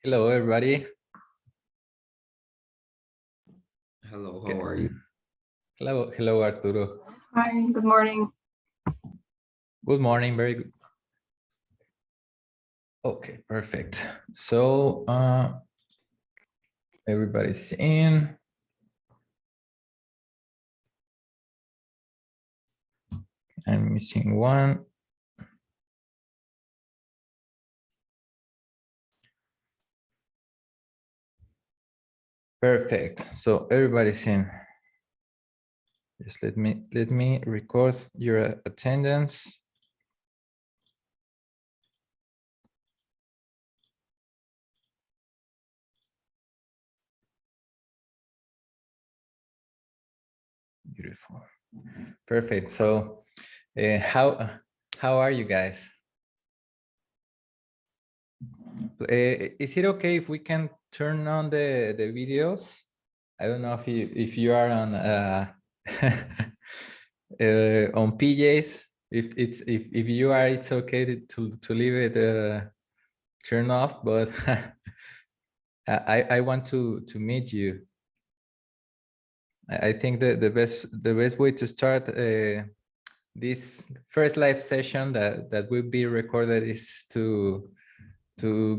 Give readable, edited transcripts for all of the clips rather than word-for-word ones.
Hello, everybody. Hello, how are you? Hello, Arturo. Hi, good morning. Good morning, very good. Okay, perfect. So everybody's in. I'm missing one. Perfect. So everybody's in. Just let me record your attendance. Beautiful. Perfect. So how are you guys? Is it okay if we can turn on the videos? I don't know if you are on on PJs. If you are, it's okay to leave it turned off. But I want to meet you. I think that the best way to start this first live session that will be recorded is to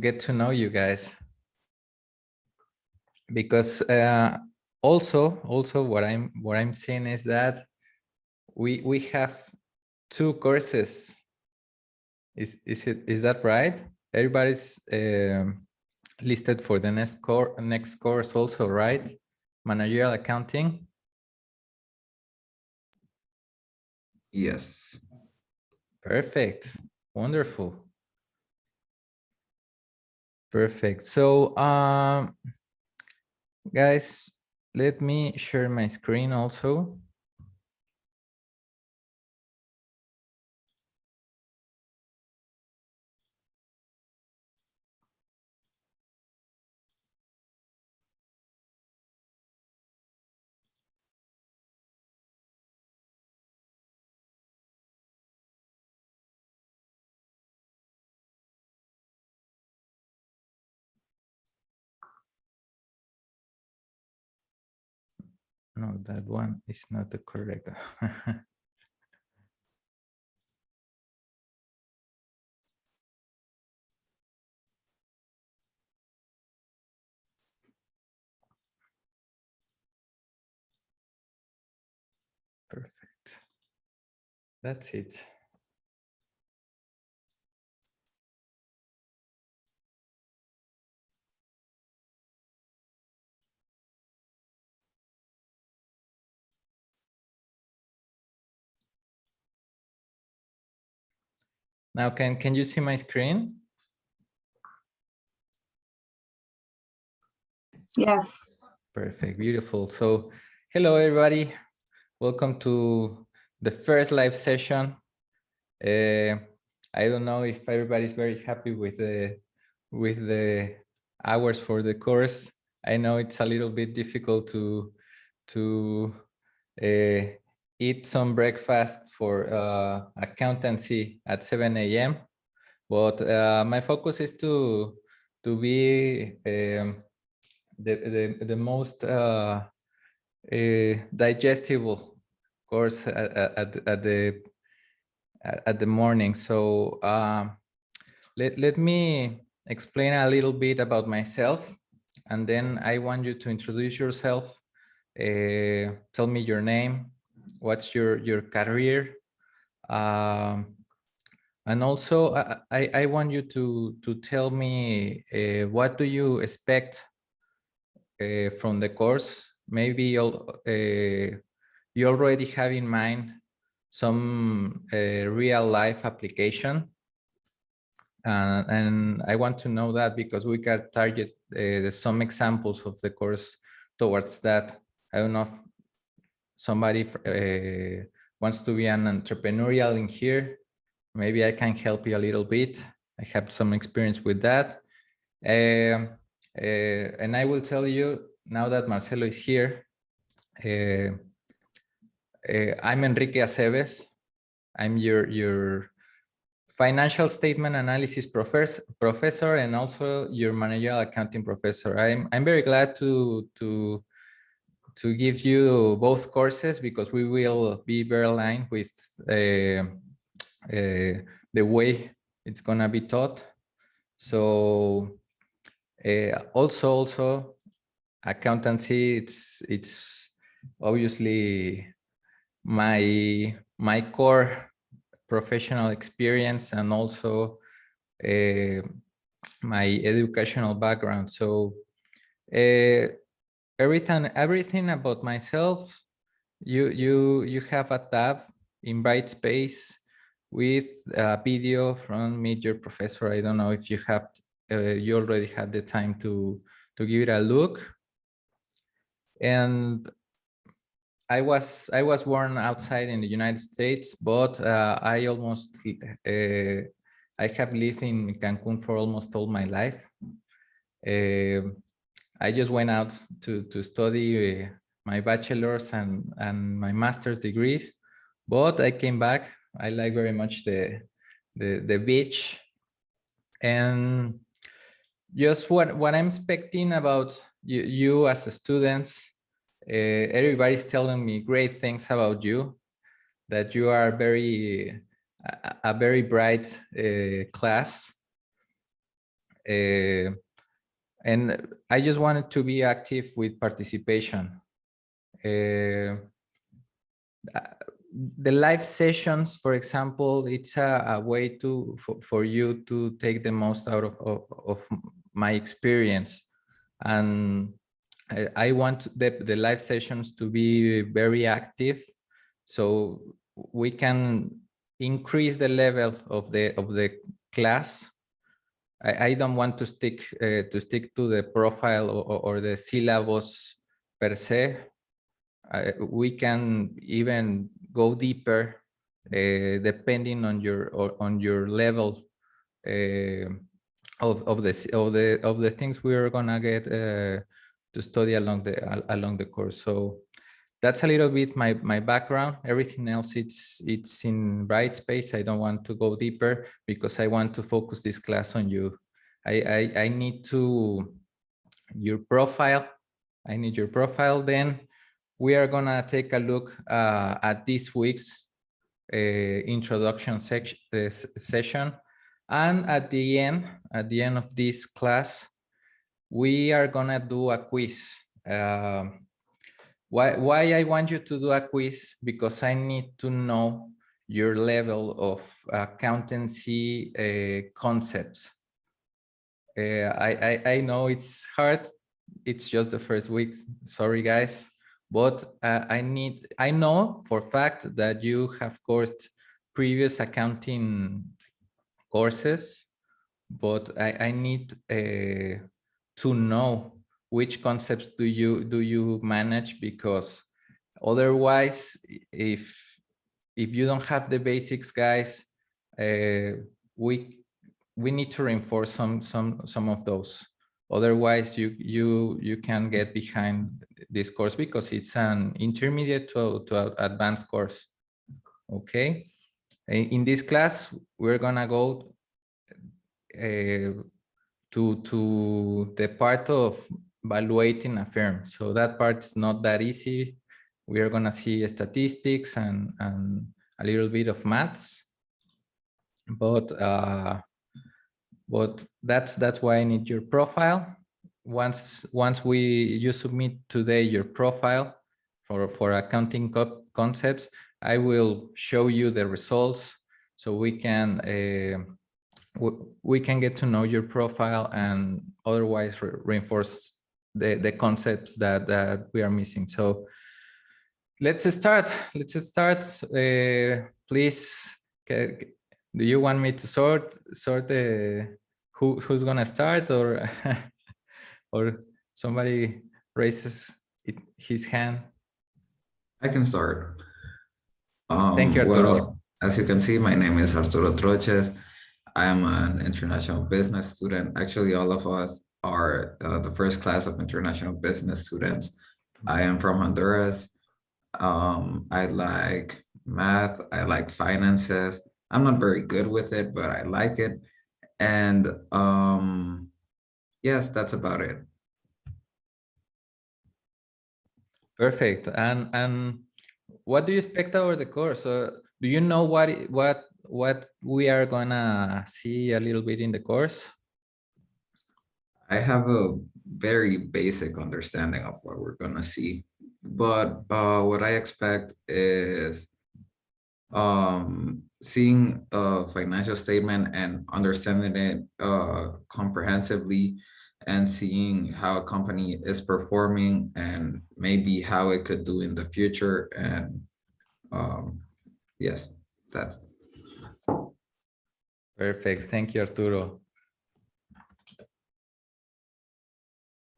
get to know you guys, because also what I'm seeing is that we have two courses. Is that right? Everybody's listed for the next course also, right? Managerial accounting. Yes. Perfect. Wonderful. Perfect. So guys, let me share my screen also. No, that one is not the correct. Perfect. That's it. Now, can you see my screen? Yes. Perfect, beautiful. So, hello everybody. Welcome to the first live session. I don't know if everybody's very happy with the hours for the course. I know it's a little bit difficult to eat some breakfast for accountancy at 7 a.m. But my focus is to be the most digestible course at the morning. So let me explain a little bit about myself, and then I want you to introduce yourself. Tell me your name, what's your career, and also I want you to tell me what do you expect from the course. Maybe you already have in mind some real life application, and I want to know that because we can target some examples of the course towards that. I don't know if somebody wants to be an entrepreneurial in here. Maybe I can help you a little bit. I have some experience with that. And I will tell you now that Marcelo is here. I'm Enrique Aceves. I'm your financial statement analysis professor, and also your managerial accounting professor. I'm very glad to give you both courses because we will be very aligned with the way it's gonna be taught. So also accountancy, it's obviously my core professional experience and also my educational background. So everything about myself, you have a tab in Brightspace with a video from Meet Your Professor. I don't know if you have you already had the time to give it a look. And I was born outside in the United States, but I have lived in Cancun for almost all my life. I just went out to study my bachelor's and my master's degrees, but I came back. I like very much the beach, and just what I'm expecting about you as a student. Everybody's telling me great things about you, that you are a very bright class. And I just wanted to be active with participation. The live sessions, for example, it's a way for you to take the most out of my experience. And I want the live sessions to be very active, so we can increase the level of the class. I don't want to stick to the profile or the syllabus per se. We can even go deeper depending on your level of the things we are gonna get to study along the course. So that's a little bit my background. Everything else it's in Brightspace. I don't want to go deeper because I want to focus this class on you. I need your profile. I need your profile. Then we are gonna take a look at this week's introduction session, and at the end of this class, we are gonna do a quiz. Why I want you to do a quiz? Because I need to know your level of accountancy concepts. I know it's hard. It's just the first week. Sorry, guys. But I know for a fact that you have coursed previous accounting courses, but I need to know which concepts do you manage, because otherwise, if you don't have the basics, guys, we need to reinforce some of those. Otherwise, you can get behind this course because it's an intermediate to advanced course. Okay. In this class, we're gonna go to the part of evaluating a firm. So that part is not that easy. We are gonna see statistics and a little bit of maths, but that's why I need your profile. Once you submit today your profile for accounting concepts, I will show you the results so we can get to know your profile and otherwise reinforce the concepts that we are missing. So let's start. Please, do you want me to sort who's gonna start, or or somebody raises his hand? I can start. Thank you, Arturo. Well, as you can see, my name is Arturo Troches. I am an international business student. Actually, all of us are the first class of international business students. I am from Honduras. I like math. I like finances. I'm not very good with it, but I like it. And yes, that's about it. Perfect. And what do you expect over the course? Do you know what we are gonna see a little bit in the course? I have a very basic understanding of what we're gonna see, but what I expect is seeing a financial statement and understanding it comprehensively, and seeing how a company is performing and maybe how it could do in the future. And yes, that's Perfect. Thank you, Arturo.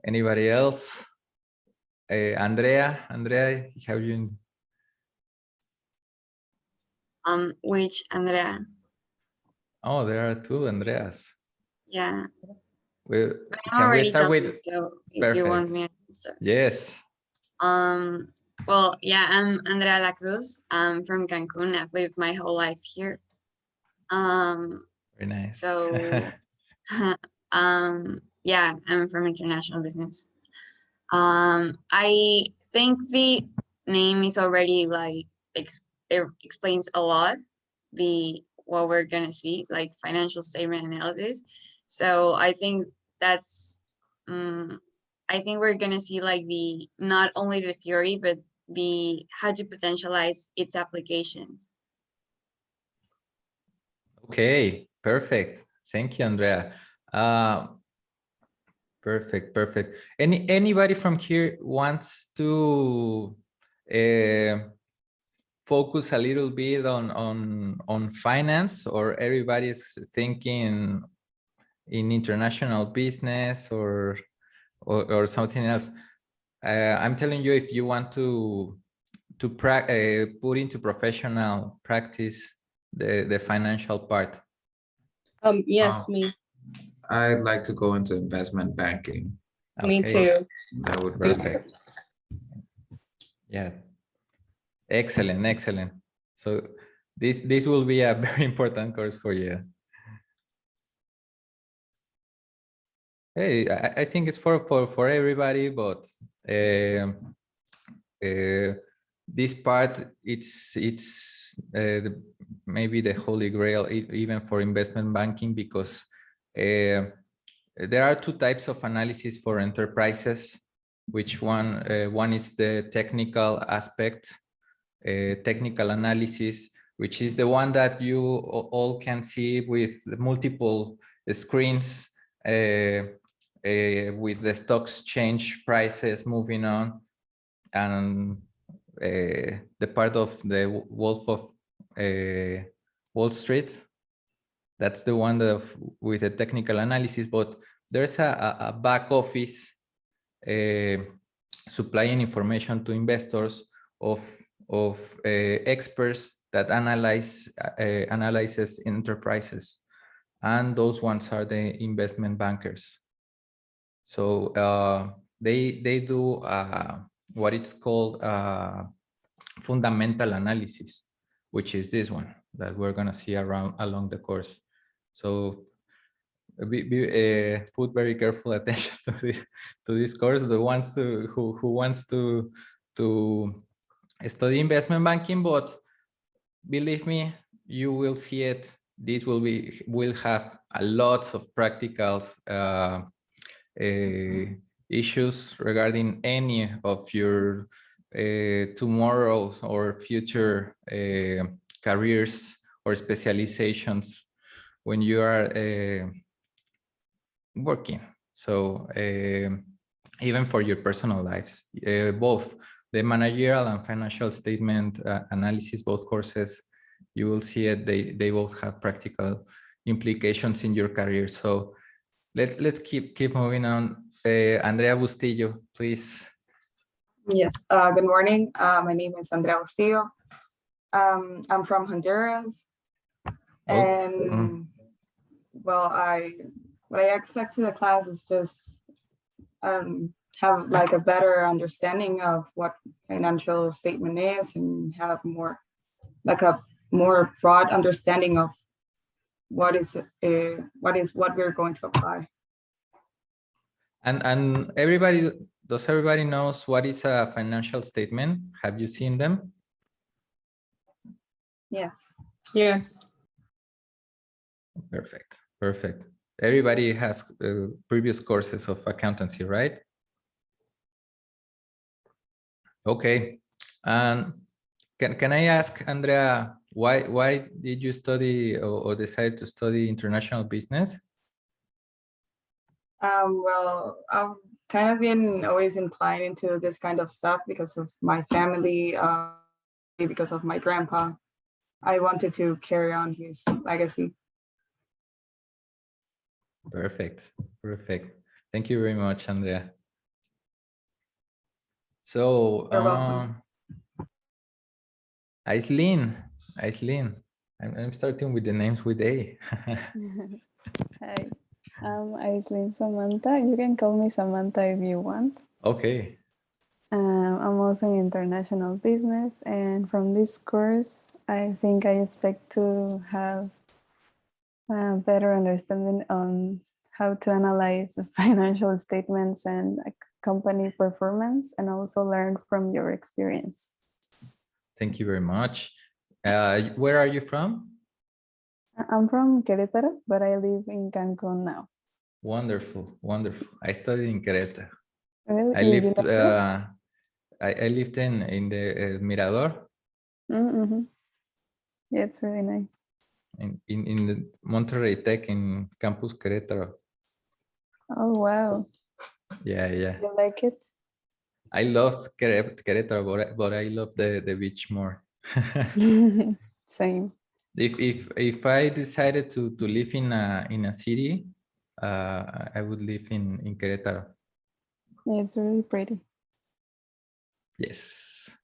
Anybody else? Andrea, have you? Which Andrea? Oh, there are two Andreas. Yeah, Well, I'm can we already start talking, with? so if you want me to start. Yes. Well, yeah, I'm Andrea La Cruz. I'm from Cancun. I've lived my whole life here. Very nice. So, yeah, I'm from international business. I think the name is already like it explains a lot what we're gonna see, like financial statement analysis. So I think that's I think we're gonna see like the not only the theory but the how to potentialize its applications. Okay, perfect. Thank you, Andrea. Perfect. Anybody from here wants to focus a little bit on finance, or everybody's thinking in international business or something else? I'm telling you, if you want to put into professional practice the financial part. Yes, me I'd like to go into investment banking. me Okay, too. That would be perfect. Yeah, excellent. So this will be a very important course for you. Hey, I think it's for everybody, but this part, it's maybe the holy grail even for investment banking, because there are two types of analysis for enterprises. Which one is the technical aspect, technical analysis, which is the one that you all can see with multiple screens, with the stocks change prices moving on, and the part of the Wolf of Wall Street. That's the one with a technical analysis, but there's a back office supplying information to investors of experts that analyzes enterprises, and those ones are the investment bankers. So they do what it's called fundamental analysis, which is this one that we're going to see along the course. So put very careful attention to this course. The ones who wants to study investment banking, but believe me, you will see it. This will have a lot of practical issues regarding any of your tomorrow's or future careers or specializations when you are working. So even for your personal lives, both the managerial and financial statement analysis, both courses, you will see it. They both have practical implications in your career. So let's keep moving on. Andrea Bustillo, please. Yes, good morning. My name is Andrea Bustillo. I'm from Honduras. And well, what I expect to the class is just have like a better understanding of what financial statement is, and have more like a more broad understanding of what what we're going to apply. And does everybody knows what is a financial statement? Have you seen them? Yes. Yes. Perfect, perfect. Everybody has previous courses of accountancy, right? Okay. And can I ask, Andrea, why did you study or decide to study international business? Well, I've kind of been always inclined into this kind of stuff because of my family, because of my grandpa. I wanted to carry on his legacy. Perfect, perfect. Thank you very much, Andrea. So, You're welcome. Aislinn, I'm starting with the names with A. Hi, I'm Aislinn Samantha. You can call me Samantha if you want. Okay. I'm also in international business, and from this course, I think I expect to have a better understanding on how to analyze the financial statements and company performance, and also learn from your experience. Thank you very much. Where are you from? I'm from Querétaro, but I live in Cancun now. Wonderful, wonderful. I studied in Querétaro. Really? I You lived. like it? I lived in the Mirador, Mm-hmm. Yeah, it's really nice. in the Monterrey Tech in Campus Querétaro. Oh, wow. Yeah. You like it? I loved Querétaro, but I love the beach more. Same. If I decided to live in a city, I would live in Querétaro. Yeah, it's really pretty. Yes,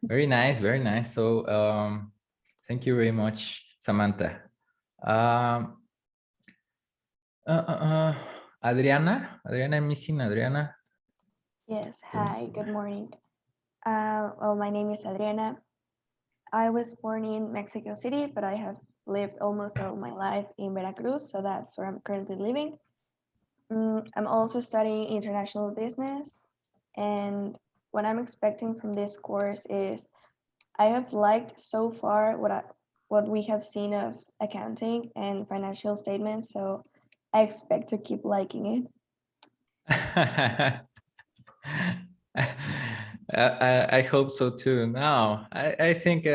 very nice, very nice. So thank you very much, Samantha. Adriana, I'm missing Adriana. Yes, hi, good morning. Well, my name is Adriana. I was born in Mexico City, but I have lived almost all my life in Veracruz, so that's where I'm currently living. I'm also studying international business, and what I'm expecting from this course is I have liked so far what we have seen of accounting and financial statements, so I expect to keep liking it. I hope so too. Now, I think,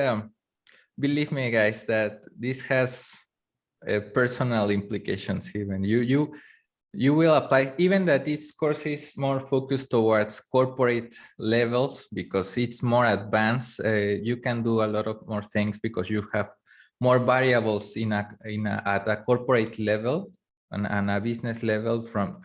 believe me, guys, that this has personal implications. Even you will apply, even that this course is more focused towards corporate levels because it's more advanced. You can do a lot of more things because you have more variables at a corporate level and a business level from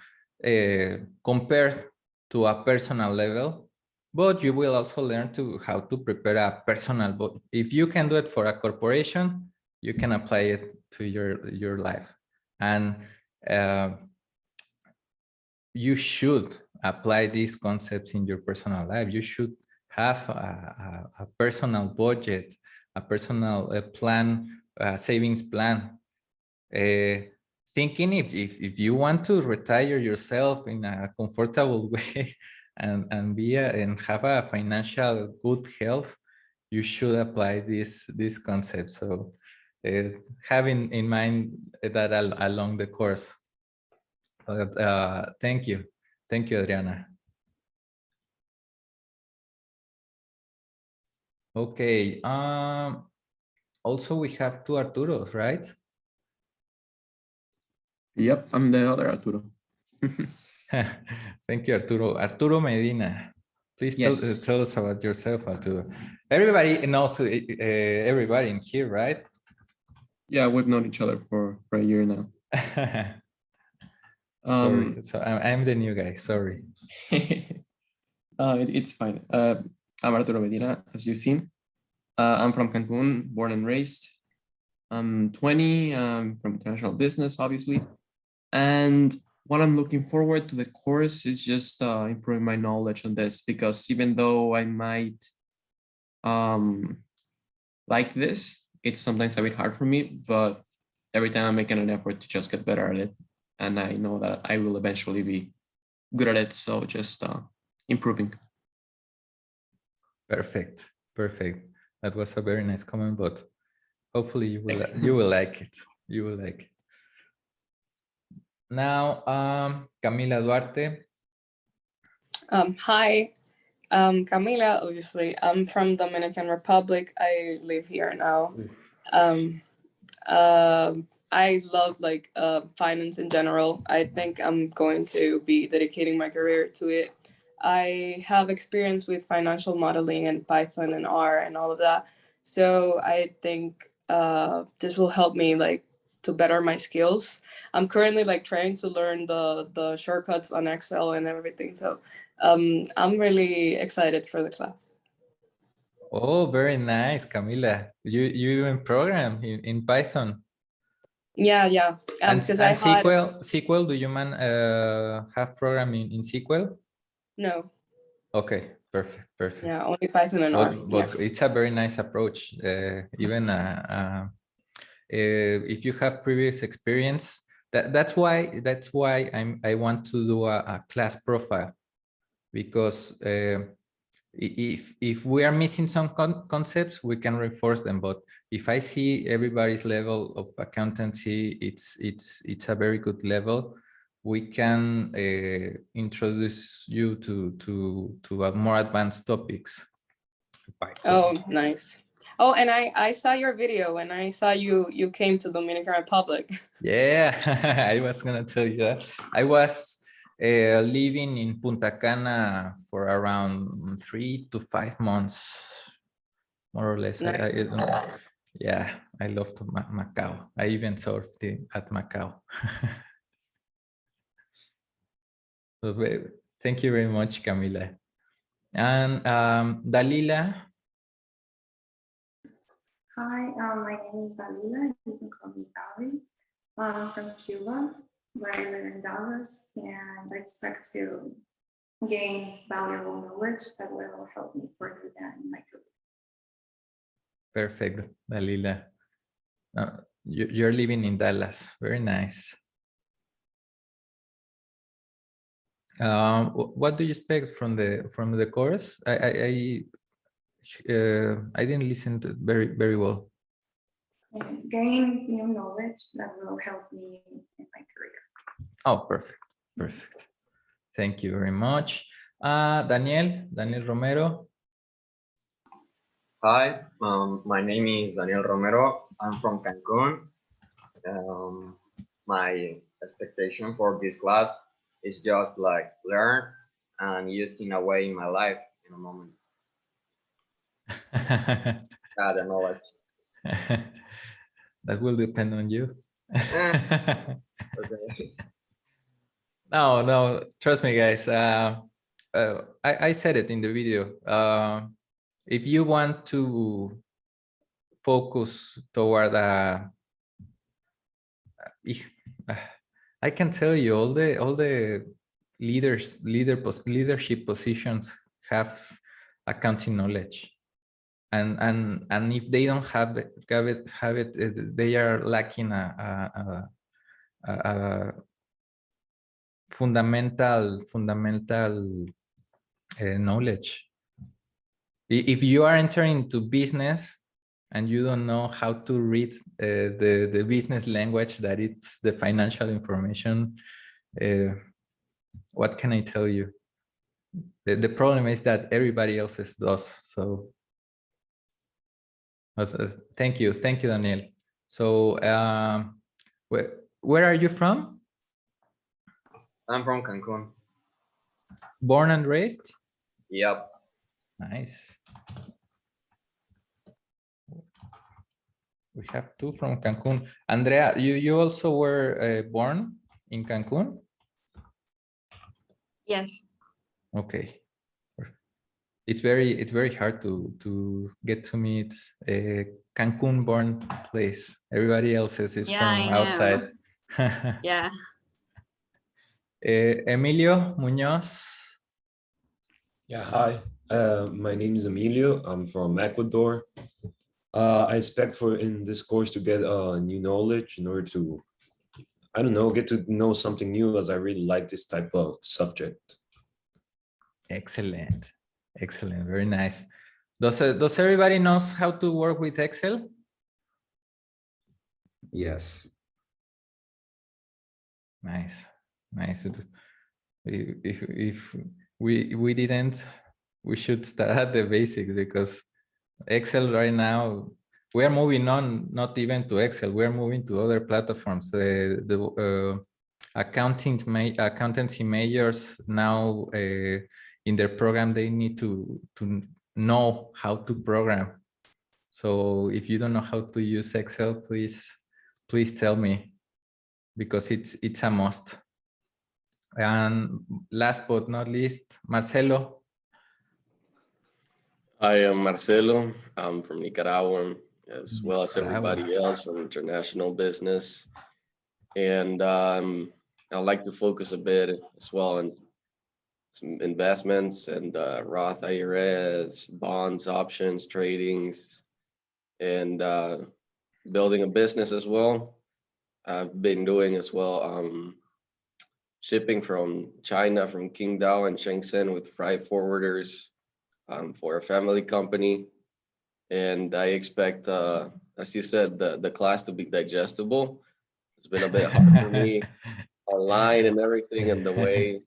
compared to a personal level. But you will also learn how to prepare a personal. But if you can do it for a corporation, you can apply it to your life, and you should apply these concepts in your personal life. You should have a personal budget, a personal plan, a savings plan. Thinking if you want to retire yourself in a comfortable way and have a financial good health, you should apply these concepts. So having in mind that along the course. Thank you, Adriana. Okay. Also, we have two Arturos, right? Yep, I'm the other Arturo. Thank you, Arturo. Arturo Medina. Please Yes. tell us about yourself, Arturo. Everybody knows everybody in here, right? Yeah, we've known each other for a year now. Sorry, so I'm the new guy. Sorry. It's fine. I'm Arturo Medina, as you've seen. I'm from Cancun, born and raised. I'm 20. I'm from international business, obviously. And what I'm looking forward to the course is just improving my knowledge on this, because even though I might like this, it's sometimes a bit hard for me, but every time I'm making an effort to just get better at it. And I know that I will eventually be good at it. So just improving. Perfect. Perfect. That was a very nice comment, but hopefully Thanks. you will like it. You will like it. Now, Camila Duarte. Hi, Camila, obviously. I'm from Dominican Republic. I live here now. I love like finance in general. I think I'm going to be dedicating my career to it. I have experience with financial modeling and Python and R and all of that. So I think this will help me like to better my skills. I'm currently like trying to learn the shortcuts on Excel and everything. So I'm really excited for the class. Oh, very nice, Camila. You even program in Python. Yeah. And Because I had SQL, do you have programming in SQL? no. Okay, perfect. Yeah, only Python and R. But it's a very nice approach. Even if you have previous experience, that's why I want to do a class profile, because if we are missing some concepts, we can reinforce them. But if I see everybody's level of accountancy, it's a very good level. We can introduce you to more advanced topics. Oh, nice. Oh, and I saw your video and I saw you came to Dominican Republic. Yeah, I was gonna tell you that. I was living in Punta Cana for around 3 to 5 months, more or less. Nice. Yeah, I loved Macau. I even surfed at Macau. So, thank you very much, Camila. And Dalila. Hi, my name is Dalila. You can call me Dali. I'm from Cuba, where I live in Dallas, and I expect to gain valuable knowledge that will help me further that in my career. Perfect, Dalila. You're living in Dallas. Very nice. What do you expect from the course? I didn't listen to very well. And gain new knowledge that will help me in my career. Oh, perfect. Thank you very much. Daniel Romero. Hi, my name is Daniel Romero. I'm from Cancun. My expectation for this class is just like learn and use in a way in my life in a moment. The knowledge. That will depend on you. Okay. No, trust me, guys. I said it in the video. If you want to focus toward I can tell you all the leadership positions have accounting knowledge, and if they don't have it, they are lacking a fundamental knowledge. If you are entering into business and you don't know how to read the business language that it's the financial information, what can I tell you? The problem is that everybody else does. So thank you, Daniel. So where are you from? I'm from Cancun. Born and raised? Yep. Nice. We have two from Cancun. Andrea, you also were born in Cancun? Yes. Okay. It's very hard to get to meet a Cancun born place. Everybody else is from outside. Yeah. Emilio Muñoz. Yeah, hi. My name is Emilio. I'm from Ecuador. I expect for in this course to get new knowledge in order to, I don't know, get to know something new, as I really like this type of subject. Excellent. Excellent. Very nice. Does everybody knows how to work with Excel? Yes. Nice. Nice. If we didn't, we should start at the basics, because Excel right now, we are moving on, not even to Excel, we are moving to other platforms. The accountancy majors now in their program, they need to know how to program. So if you don't know how to use Excel, please tell me, because it's a must. And last but not least, Marcelo. I am Marcelo. I'm from Nicaragua, as well as everybody else from international business. And I'd like to focus a bit as well on some investments and Roth IRAs, bonds, options, tradings, and building a business as well. I've been doing as well shipping from China, from Qingdao and Shenzhen with freight forwarders for a family company. And I expect, as you said, the class to be digestible. It's been a bit hard for me online and everything, and the way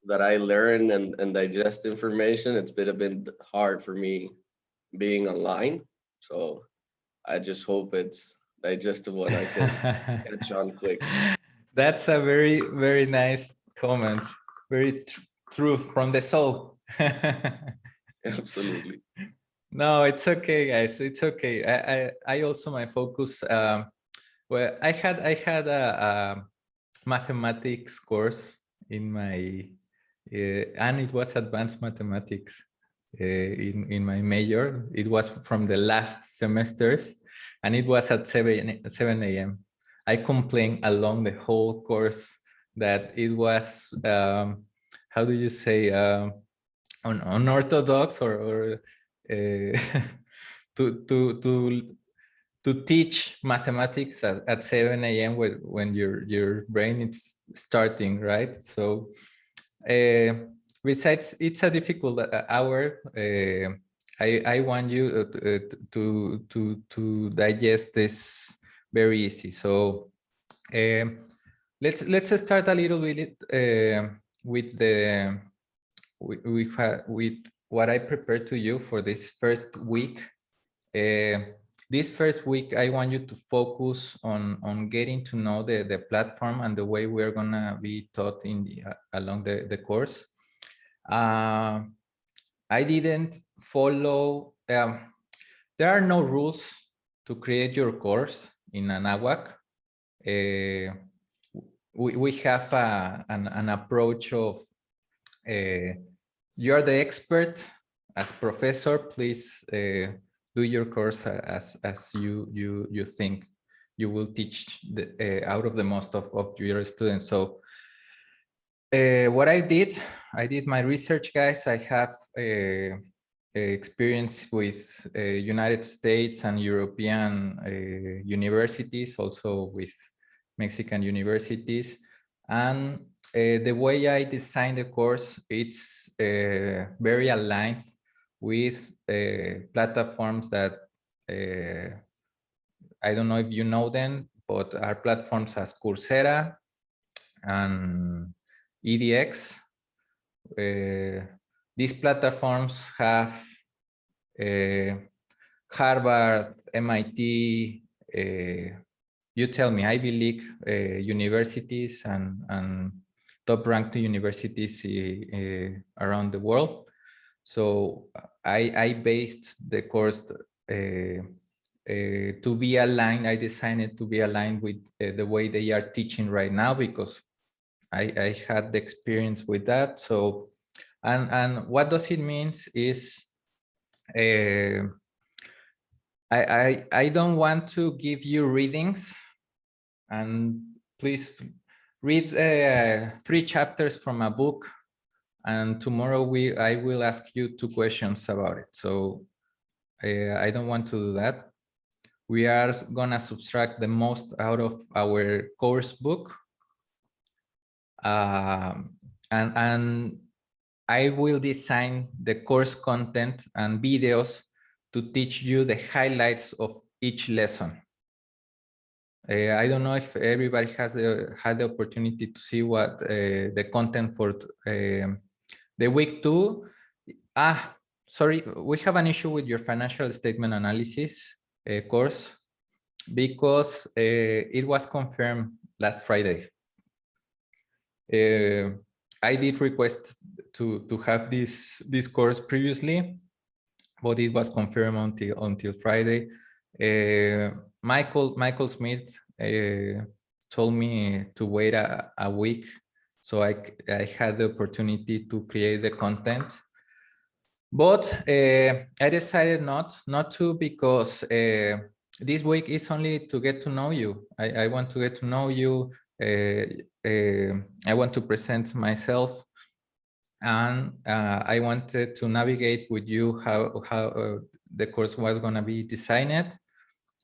that I learn and digest information, it's been a bit hard for me being online. So I just hope it's digestible and I can catch on quick. That's a very, very nice comment. Very truth from the soul. Absolutely. No, it's okay, guys. It's okay. I also, my focus. Well, I had a mathematics course in my, and it was advanced mathematics in my major. It was from the last semesters, and it was at 7 a.m. I complained along the whole course that it was, how do you say, unorthodox or to teach mathematics at 7 a.m. when your brain is starting, right? So besides, it's a difficult hour. I want you to digest this very easy. So let's start a little bit with what I prepared to you for this first week. This first week, I want you to focus on getting to know the platform and the way we're gonna be taught in along the course. I didn't follow, there are no rules to create your course in Anahuac. We have an approach of, you're the expert. As professor, please do your course as you think you will teach out of the most of your students. So what I did my research, guys. I have experience with United States and European universities, also with Mexican universities. And the way I designed the course, it's very aligned with platforms that I don't know if you know them, but are platforms as Coursera and EDX. These platforms have Harvard, MIT, you tell me, Ivy League universities and top-ranked universities around the world. So I based the course to be aligned. I designed it to be aligned with the way they are teaching right now, because I had the experience with that. So, and what does it mean is, I don't want to give you readings, and please read 3 chapters from a book, and tomorrow I will ask you 2 questions about it. So I don't want to do that. We are gonna subtract the most out of our course book. And I will design the course content and videos to teach you the highlights of each lesson. I don't know if everybody has had the opportunity to see what the content for the week 2. Sorry, we have an issue with your financial statement analysis course because it was confirmed last Friday. I did request to have this course previously, but it was confirmed until Friday. Michael Smith told me to wait a week, so I had the opportunity to create the content. But I decided not to, because this week is only to get to know you. I want to get to know you. I want to present myself, and I wanted to navigate with you how the course was going to be designed,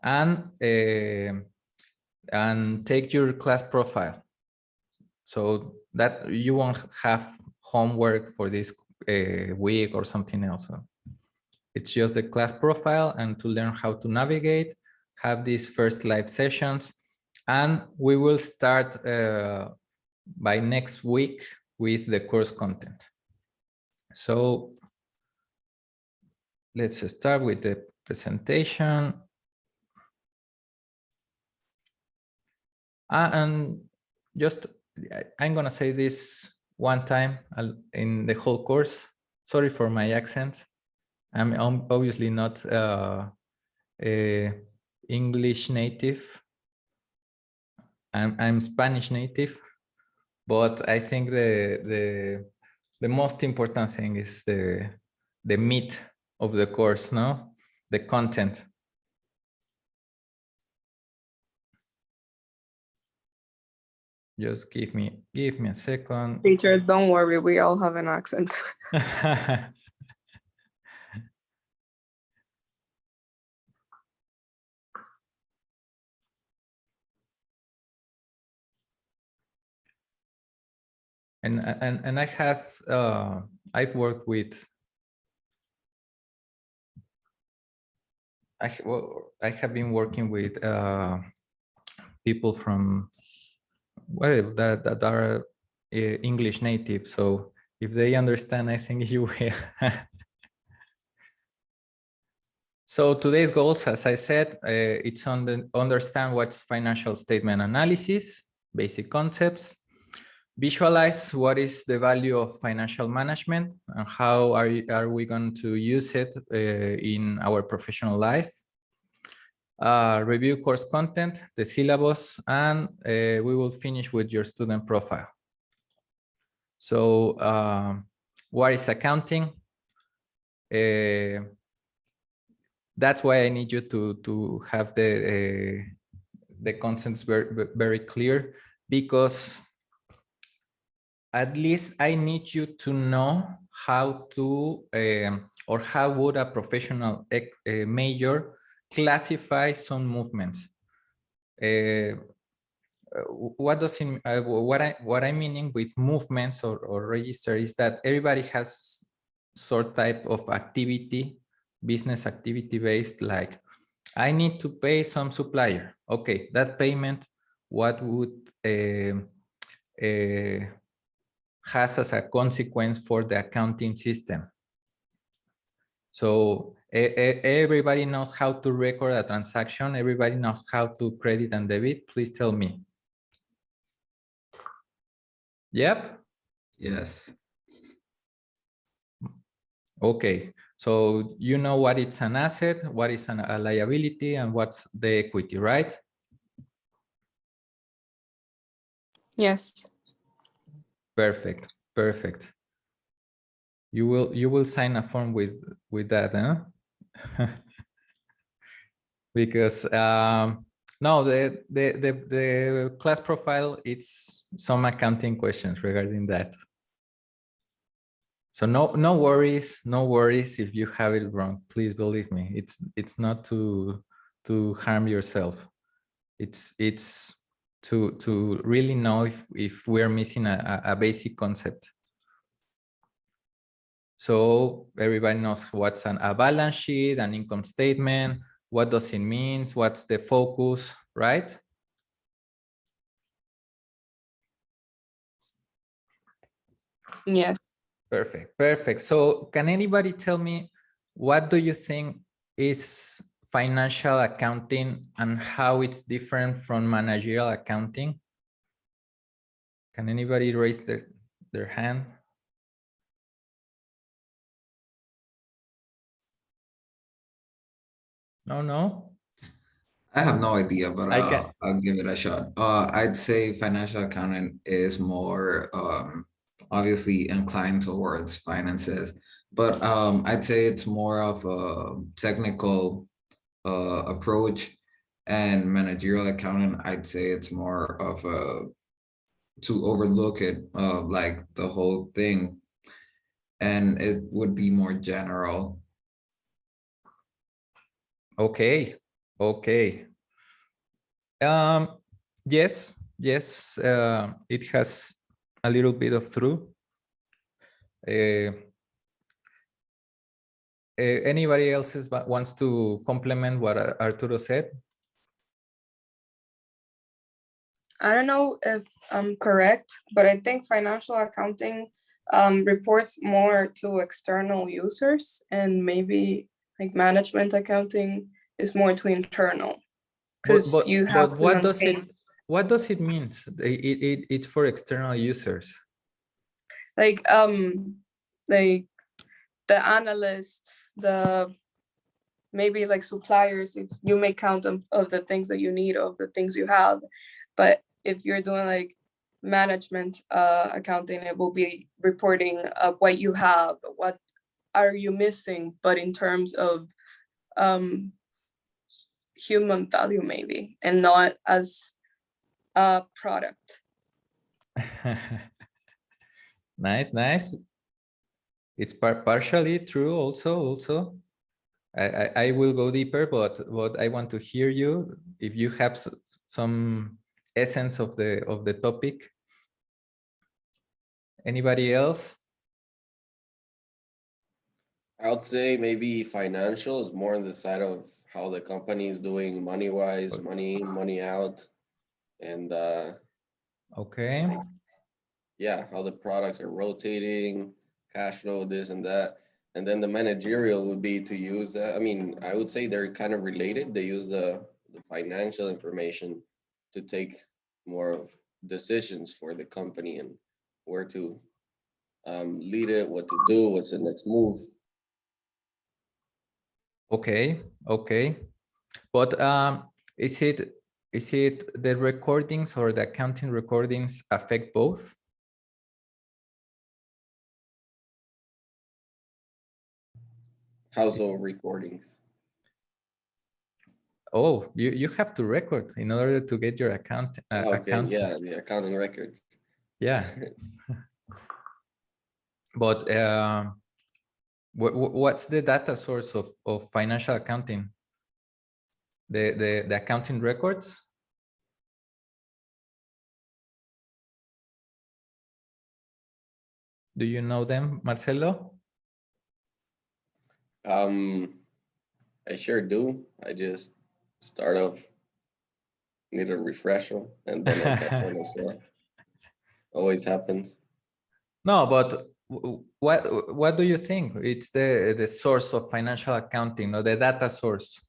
and take your class profile, so that you won't have homework for this week or something else. It's just the class profile, and to learn how to navigate, have these first live sessions, and we will start by next week with the course content. So let's start with the presentation. And just, I'm gonna say this one time in the whole course. Sorry for my accent. I'm obviously not English native. I'm Spanish native, but I think the most important thing is the meat of the course, no? The content. Just give me a second. Teacher, don't worry, we all have an accent. And I've worked with, I have been working with people from, well, that are English native. So if they understand, I think you will. So today's goals, as I said, it's on understand what's financial statement analysis, basic concepts, visualize what is the value of financial management and how are we going to use it in our professional life. Review course content, the syllabus, and we will finish with your student profile. So what is accounting? That's why I need you to have the concepts very clear, because at least I need you to know how to, or how would a professional major classify some movements. What does it, what I'm meaning with movements or register is that everybody has sort type of activity, business activity based, like I need to pay some supplier. Okay, that payment, what would has as a consequence for the accounting system. So everybody knows how to record a transaction. Everybody knows how to credit and debit. Please tell me. Yep. Yes. Okay. So you know what is an asset, what is a liability, and what's the equity, right? Yes. Perfect. Perfect. You will sign a form with that, huh? Because no, the class profile, it's some accounting questions regarding that. So no worries, no worries if you have it wrong. Please believe me. It's not to harm yourself. It's to really know if we're missing a basic concept. So everybody knows what's a balance sheet, an income statement, what does it mean, what's the focus, right? Yes. Perfect, perfect. So can anybody tell me, what do you think is financial accounting and how it's different from managerial accounting? Can anybody raise their hand? No. I have no idea, but I can. I'll give it a shot. I'd say financial accounting is more obviously inclined towards finances, but I'd say it's more of a technical approach, and managerial accounting, I'd say it's more of a to overlook it, like the whole thing, and it would be more general. Okay. Yes, it has a little bit of truth. Anybody else wants to complement what Arturo said? I don't know if I'm correct, but I think financial accounting reports more to external users, and maybe like management accounting is more to internal, because you have But to what does it mean? It's for external users. like the analysts, the maybe like suppliers, if you make count of the things that you need, of the things you have. But if you're doing like management accounting, it will be reporting what you have, what are you missing, but in terms of human value maybe, and not as a product. Nice. It's partially true also. I will go deeper, but I want to hear you. If you have some essence of the topic. Anybody else? I would say maybe financial is more on the side of how the company is doing money-wise, money in, money out, and okay. Yeah, how the products are rotating, cash flow, this and that. And then the managerial would be to use that. I mean, I would say they're kind of related. They use the financial information to take more of decisions for the company and where to lead it, what to do, what's the next move. Okay. But is it the recordings or the accounting recordings affect both? Household recordings. Oh, you have to record in order to get your account. Okay, yeah, the accounting records. Yeah. But what's the data source of financial accounting? The accounting records? Do you know them, Marcelo? I sure do. I just start off, need a refresher, and then I catch on as well. Always happens. No, but what do you think? It's the source of financial accounting, or the data source?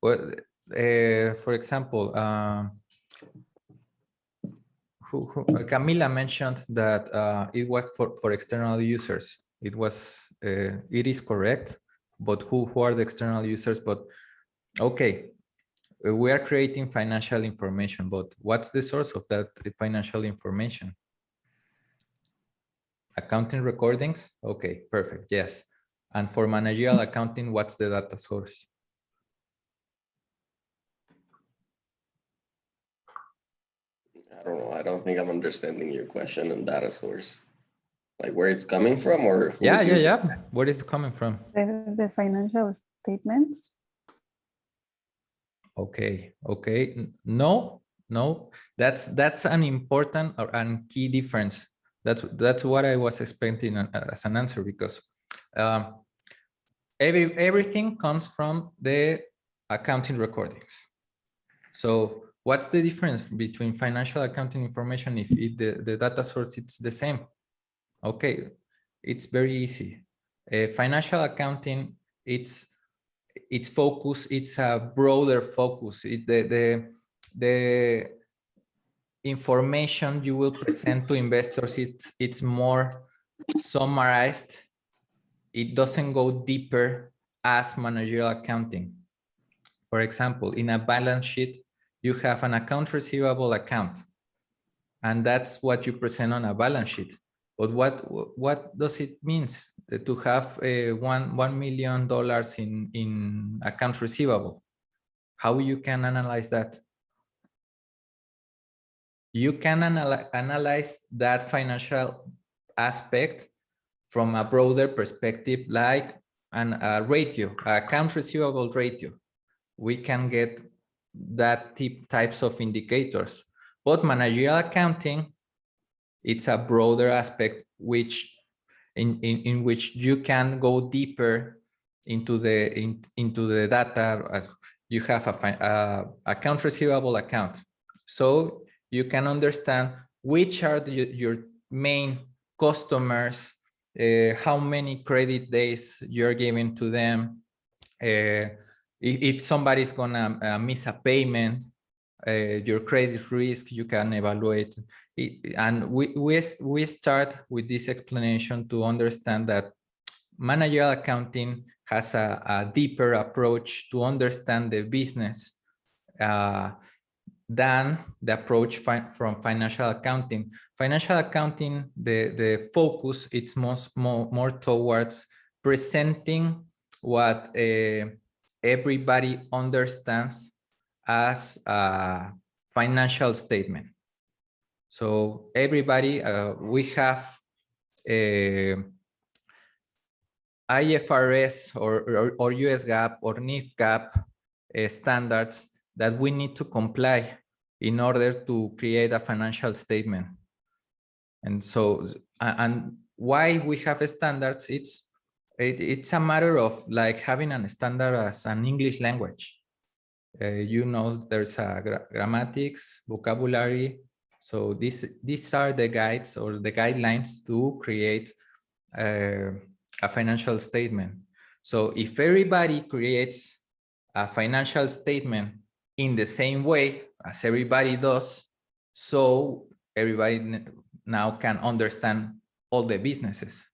Well, for example, Camila mentioned that it was for external users. It is correct, but who are the external users? But okay, we are creating financial information, but what's the source of that financial information? Accounting recordings? Okay, perfect, yes. And for managerial accounting, what's the data source? I don't know. I don't think I'm understanding your question on data source. Like where it's coming from or who Yeah, is yeah, using yeah. Where is it coming from? The financial statements. Okay, okay. No, no. That's an important or and key difference. That's what I was expecting as an answer, because everything comes from the accounting recordings. So what's the difference between financial accounting information if the data source it's the same? Okay, it's very easy. Financial accounting, it's focus, it's a broader focus. The information you will present to investors, it's more summarized. It doesn't go deeper as managerial accounting. For example, in a balance sheet, you have an account receivable account, and that's what you present on a balance sheet. But what does it mean to have $1 million in accounts receivable? How you can analyze that? You can analyze that financial aspect from a broader perspective, like a ratio, account receivable ratio. We can get that types of indicators. But managerial accounting, it's a broader aspect which in which you can go deeper into the data. As you have a account receivable account, so you can understand which are your main customers, how many credit days you're giving to them, if somebody's gonna miss a payment, your credit risk, you can evaluate it. And we start with this explanation to understand that managerial accounting has a deeper approach to understand the business than the approach from financial accounting. Financial accounting, the focus, it's more towards presenting what everybody understands as a financial statement. So everybody, we have IFRS or US GAAP or NIF GAAP standards that we need to comply in order to create a financial statement. And so, and why we have standards, it's a matter of like having a standard as an English language. You know, there's a grammatics, vocabulary. So these are the guides or the guidelines to create a financial statement. So if everybody creates a financial statement in the same way as everybody does, so everybody now can understand all the businesses.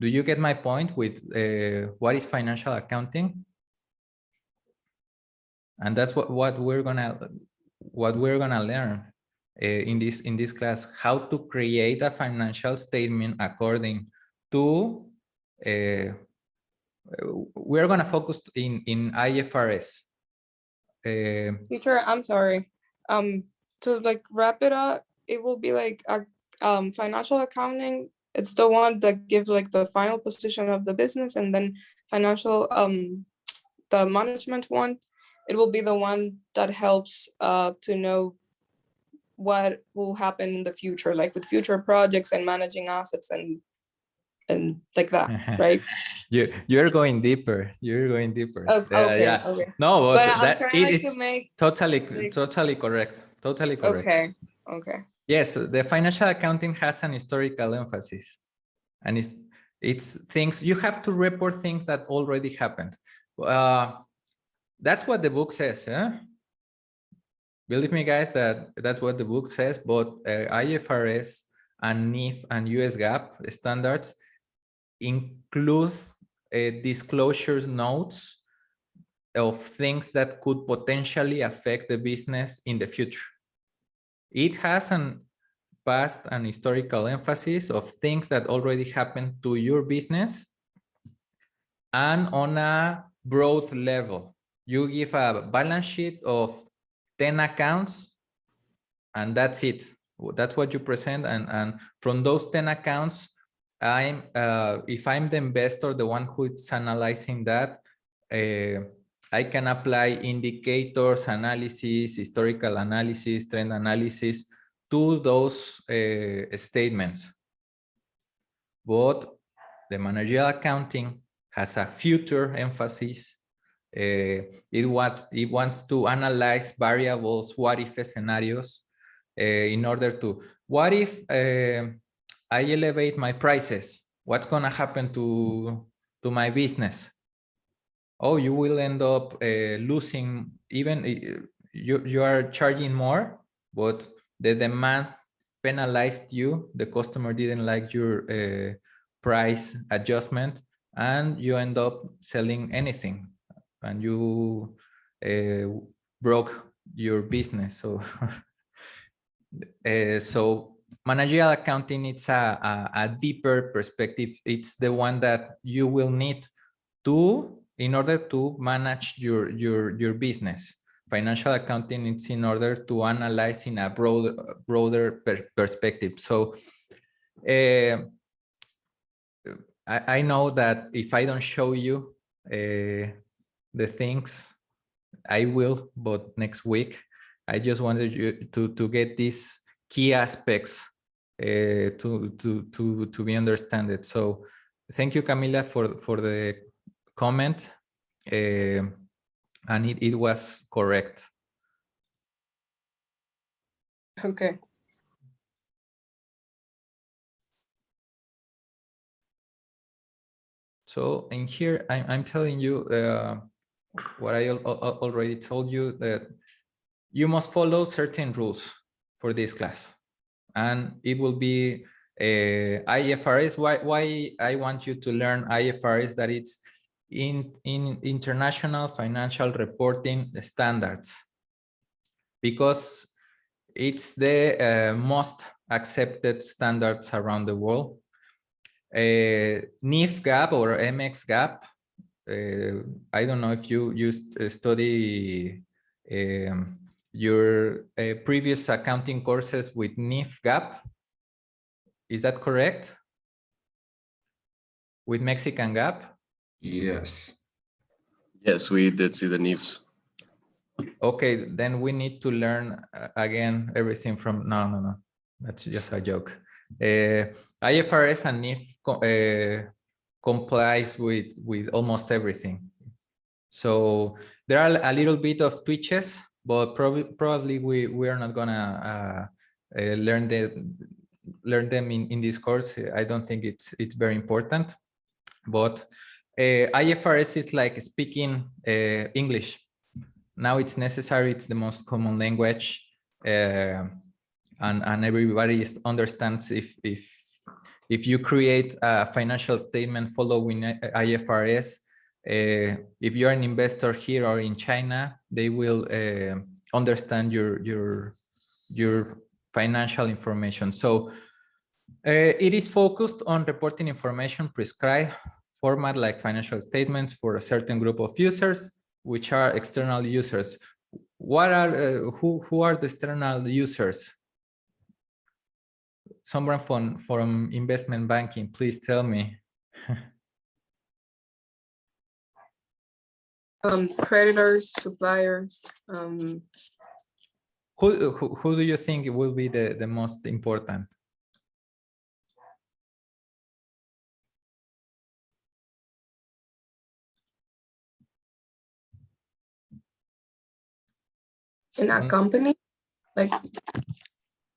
Do you get my point with what is financial accounting? And that's what we're gonna learn in this class, how to create a financial statement according to we're gonna focus in IFRS. Teacher, I'm sorry. To like wrap it up, it will be like financial accounting. It's the one that gives like the final position of the business, and then financial the management one, it will be the one that helps to know what will happen in the future, like with future projects and managing assets and like that, right? You're going deeper. You're going deeper. Okay, yeah. okay. No, But that I'm trying like it's to make totally like, totally correct. Totally correct. okay. Yes, the financial accounting has an historical emphasis, and it's things you have to report things that already happened. That's what the book says. Believe me, guys, that's what the book says. But IFRS and NIF and US GAAP standards include disclosure notes of things that could potentially affect the business in the future. It has an past and historical emphasis of things that already happened to your business, and on a broad level. You give a balance sheet of 10 accounts, and that's it. That's what you present, and from those 10 accounts, I'm if I'm the investor, the one who is analyzing that, I can apply indicators, analysis, historical analysis, trend analysis to those statements. But the managerial accounting has a future emphasis. It wants to analyze variables, what if scenarios, in order to, what if I elevate my prices? What's gonna happen to my business? Oh, you will end up losing, even you are charging more, but the demand penalized you. The customer didn't like your price adjustment, and you end up selling anything, and you broke your business. So, so managerial accounting, it's a deeper perspective. It's the one that you will need to, in order to manage your business. Financial accounting, it's in order to analyze in a broader perspective. So I know that if I don't show you the things, I will, but next week. I just wanted you to get these key aspects to be understood. So thank you, Camila, for the comment, and it was correct. Okay. So in here, I'm telling you what I already told you, that you must follow certain rules for this class, and it will be IFRS. Why I want you to learn IFRS? That it's in international financial reporting standards, because it's the most accepted standards around the world. NIF GAAP or MX GAAP. I don't know if you study your previous accounting courses with NIF GAAP. Is that correct? With Mexican GAAP? Yes. Yes, we did see the NIFs. Okay, then we need to learn again everything from, no. That's just a joke. IFRS and NIF complies with almost everything. So there are a little bit of twitches, but probably we are not gonna learn them in this course. I don't think it's very important, but IFRS is like speaking English. Now it's necessary. It's the most common language, and everybody understands if you create a financial statement following IFRS. If you're an investor here or in China, they will understand your financial information. So it is focused on reporting information prescribed format like financial statements for a certain group of users, which are external users. What are who are the external users? Someone from investment banking, please tell me. Creditors, suppliers. Who do you think will be the most important? In a company? Like,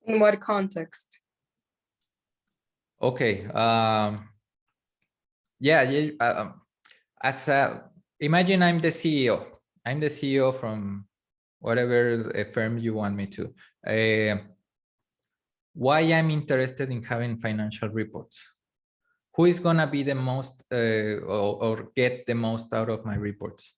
in what context? Okay. As imagine I'm the CEO. I'm the CEO from whatever firm you want me to. Why I'm interested in having financial reports? Who is gonna be the most or get the most out of my reports?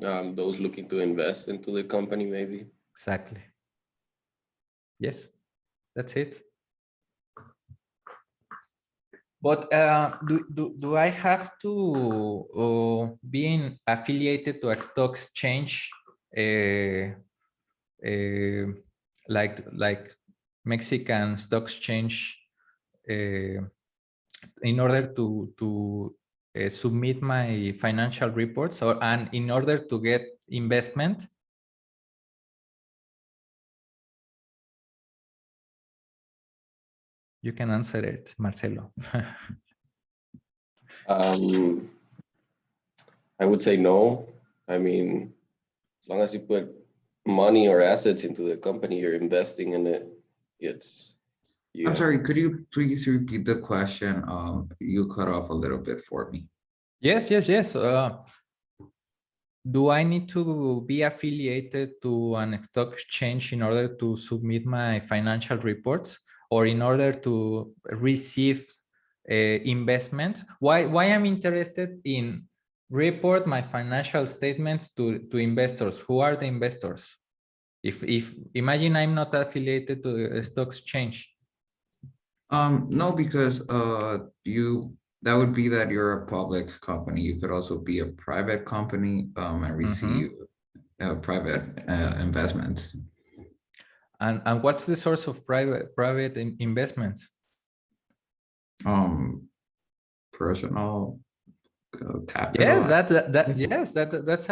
Those looking to invest into the company, maybe. Exactly. Yes, that's it. But do I have to being affiliated to a stock exchange, like Mexican stock exchange, in order to submit my financial reports, and in order to get investment? You can answer it, Marcelo. I would say no. I mean, as long as you put money or assets into the company, you're investing in it. I'm sorry, could you please repeat the question? You cut off a little bit for me. Yes. Do I need to be affiliated to an stock exchange in order to submit my financial reports, or in order to receive investment? Why I'm interested in report my financial statements to investors? Who are the investors? If imagine I'm not affiliated to a stock exchange. No, because that would be that you're a public company. You could also be a private company and receive private investments. And what's the source of private investments? Personal capital. Yes, that's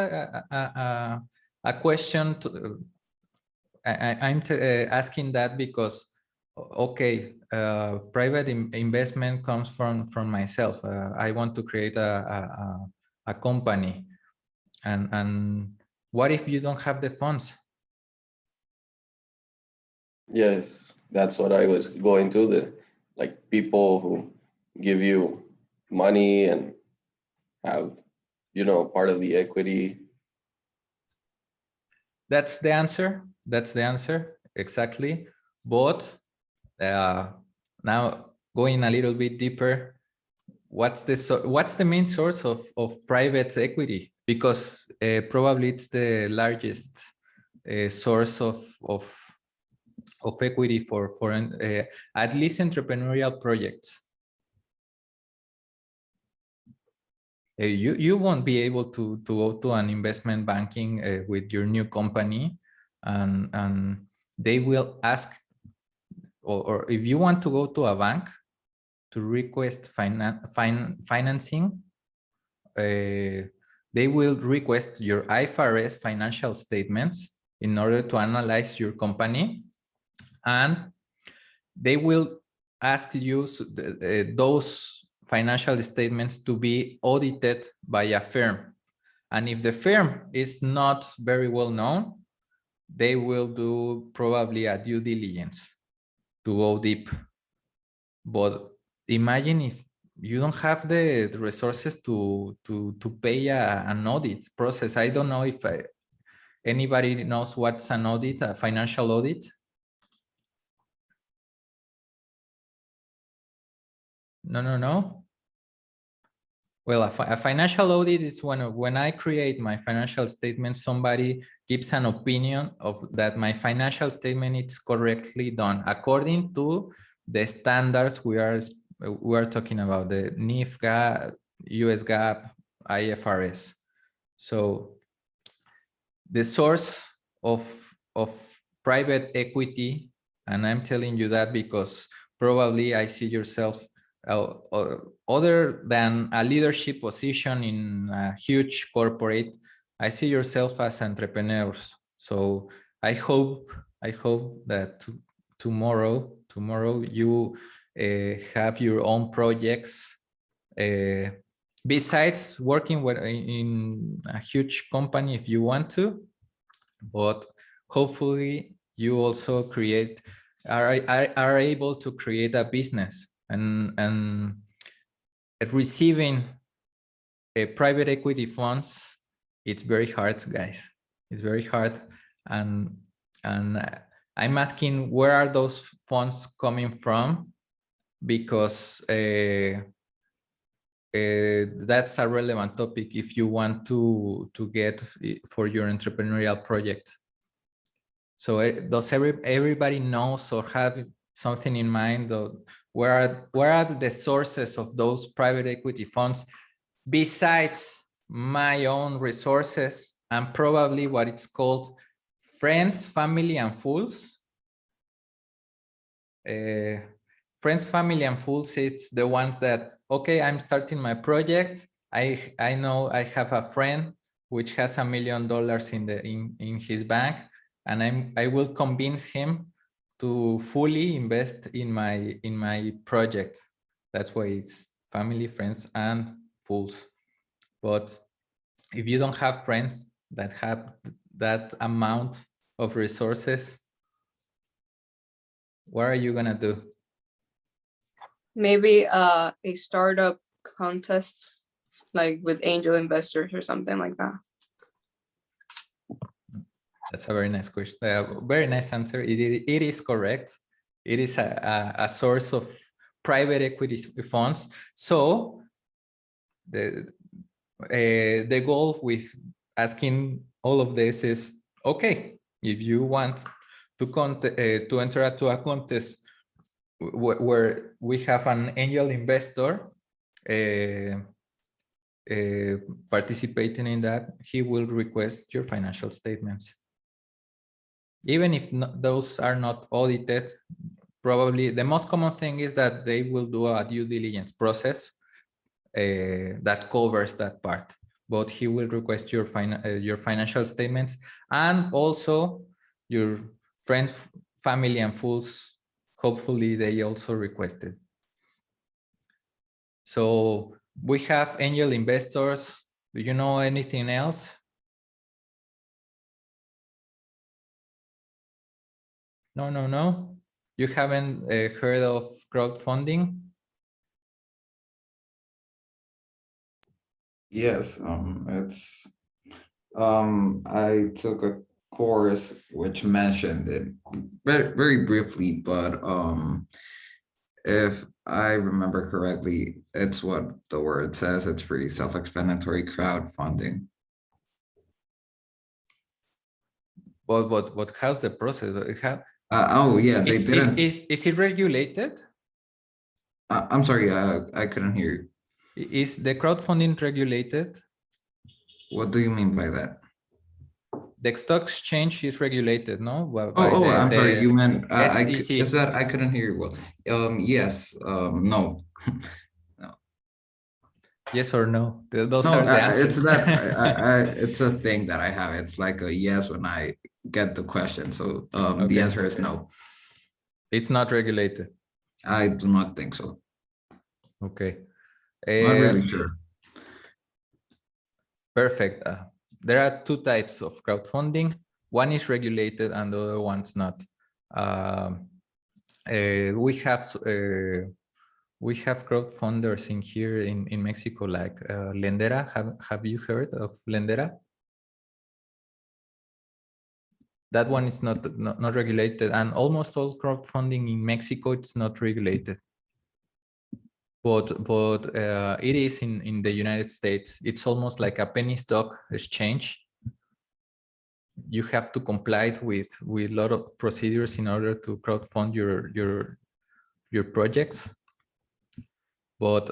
a question. I'm asking that because, okay, private investment comes from myself. I want to create a company, and what if you don't have the funds? Yes, that's what I was going to. Like people who give you money and have, part of the equity. That's the answer. That's the answer, exactly. But now going a little bit deeper, what's the main source of private equity? Because probably it's the largest source of equity for at least entrepreneurial projects. You won't be able to go to an investment banking with your new company, and they will ask, or if you want to go to a bank to request financing, they will request your IFRS financial statements in order to analyze your company, and they will ask you those financial statements to be audited by a firm. And if the firm is not very well known, they will do probably a due diligence to go deep. But imagine if you don't have the resources to pay an audit process. I don't know if anybody knows what's an audit, a financial audit. No. Well, a financial audit is when I create my financial statement, somebody gives an opinion of that my financial statement is correctly done according to the standards we are talking about, the NIF GAAP, US GAAP, IFRS. So the source of private equity, and I'm telling you that because probably I see yourself other than a leadership position in a huge corporate, I see yourself as entrepreneurs. So I hope that tomorrow you have your own projects besides working in a huge company if you want to, but hopefully you also are able to create a business. And receiving private equity funds, it's very hard, guys. It's very hard, and I'm asking, where are those funds coming from? Because that's a relevant topic if you want to get for your entrepreneurial project. So does everybody knows or have something in mind of where are the sources of those private equity funds besides my own resources and probably what it's called friends, family, and fools. Friends, family, and fools, it's the ones that, okay, I'm starting my project. I know I have a friend which has $1 million in his bank, and I will convince him to fully invest in my project. That's why it's family, friends, and fools. But if you don't have friends that have that amount of resources, what are you gonna do? Maybe a startup contest, like with angel investors or something like that. That's a very nice question. Very nice answer. It is correct. It is a source of private equity funds. So the goal with asking all of this is, okay, if you want to enter into a contest where we have an angel investor participating in that, he will request your financial statements. Even if those are not audited, probably the most common thing is that they will do a due diligence process that covers that part. But he will request your financial statements, and also your friends, family, and fools. Hopefully, they also requested. So we have angel investors. Do you know anything else? No. You haven't heard of crowdfunding? Yes, I took a course which mentioned it very briefly, but if I remember correctly, it's what the word says. It's pretty self-explanatory, crowdfunding. But how's the process? Oh yeah, they didn't. Is it regulated? I'm sorry, I couldn't hear you. Is the crowdfunding regulated? What do you mean by that? The stock exchange is regulated, no? I'm sorry, you meant SEC. is that I couldn't hear you well. Yes, no. No. Yes or no? Those No, are the answers. it's that it's a thing that I have. It's like a yes when I get the question. So Okay. the answer is no. It's not regulated. I do not think so. Okay. Not really sure. Perfect. There are two types of crowdfunding. One is regulated and the other one's not. We have crowdfunders in here in Mexico, like Lendera. Have you heard of Lendera? That one is not regulated, and almost all crowdfunding in Mexico, it's not regulated. But it is in the United States. It's almost like a penny stock exchange. You have to comply with a lot of procedures in order to crowdfund your projects. But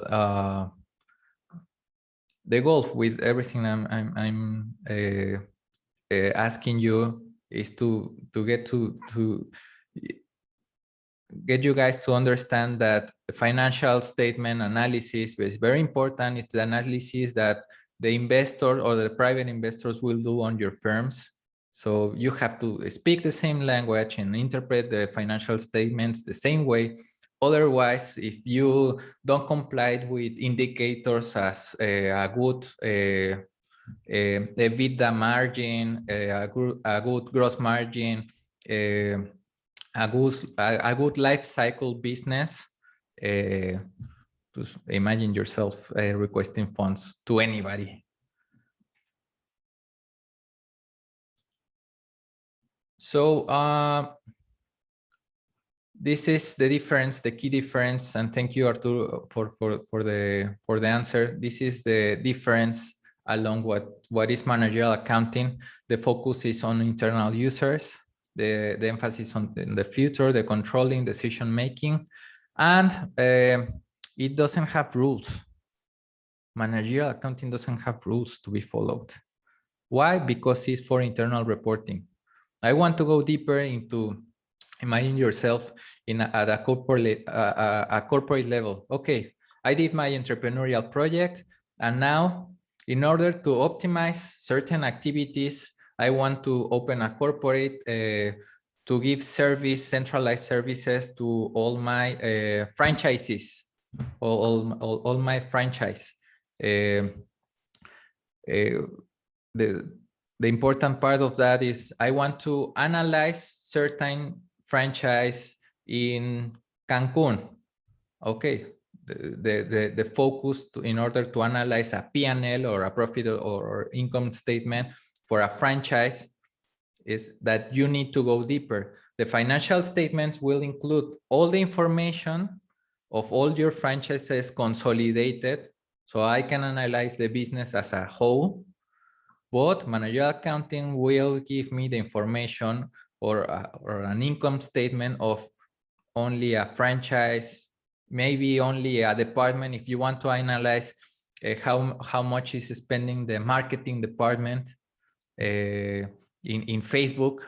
the goal with everything I'm asking you is to get you guys to understand that financial statement analysis is very important. It's the analysis that the investor or the private investors will do on your firms. So you have to speak the same language and interpret the financial statements the same way. Otherwise, if you don't comply with indicators as a good EBITDA margin, a good gross margin, a good life cycle business, just imagine yourself requesting funds to anybody. So this is the difference, the key difference, and thank you, Arturo, for the answer. This is the difference along what is managerial accounting. The focus is on internal users. the emphasis on the future, the controlling, decision making, and it doesn't have rules. Managerial accounting doesn't have rules to be followed. Why? Because it's for internal reporting. I want to go deeper into imagine yourself at a corporate level. Okay, I did my entrepreneurial project, and now in order to optimize certain activities, I want to open a corporate to give centralized services to all my franchises, all my franchise. The important part of that is I want to analyze certain franchise in Cancun. Okay, the focus in order to analyze a P&L or a profit or income statement for a franchise is that you need to go deeper. The financial statements will include all the information of all your franchises consolidated, so I can analyze the business as a whole. But managerial accounting will give me the information or an income statement of only a franchise, maybe only a department. If you want to analyze how much is spending the marketing department in Facebook,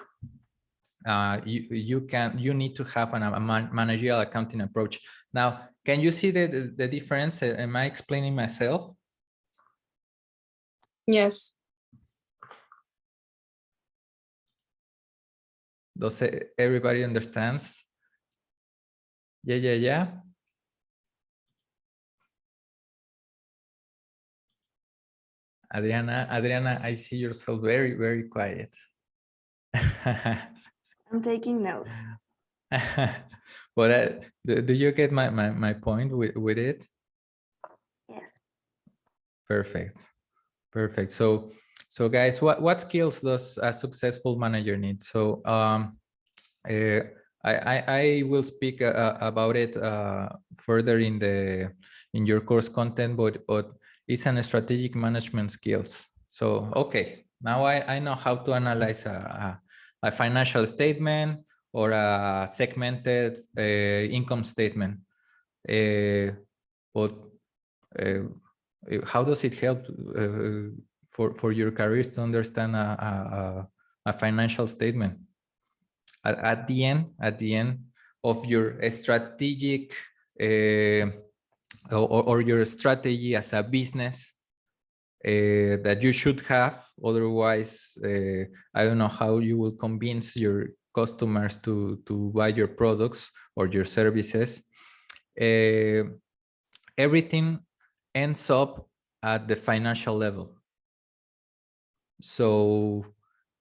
you need to have a managerial accounting approach. Now, can you see the difference? Am I explaining myself? Yes. Does everybody understands? Yeah. Adriana, I see yourself very, very quiet. I'm taking notes. But do you get my point with it? Yes. Perfect. So guys, what skills does a successful manager need? So I will speak about it further in your course content, but it's an strategic management skills. So okay, now I know how to analyze a financial statement or a segmented income statement. But how does it help for your careers to understand a financial statement? At the end of your strategic or your strategy as a business that you should have, otherwise I don't know how you will convince your customers to buy your products or your services. Everything ends up at the financial level. So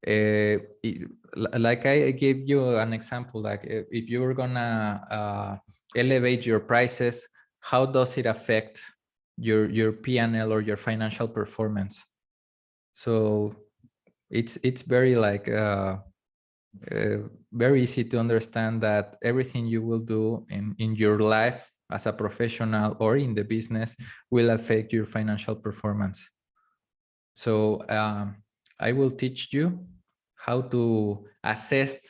like I gave you an example, like if you're gonna elevate your prices, how does it affect your P&L or your financial performance? So it's very like very easy to understand that everything you will do in your life as a professional or in the business will affect your financial performance. So I will teach you how to assess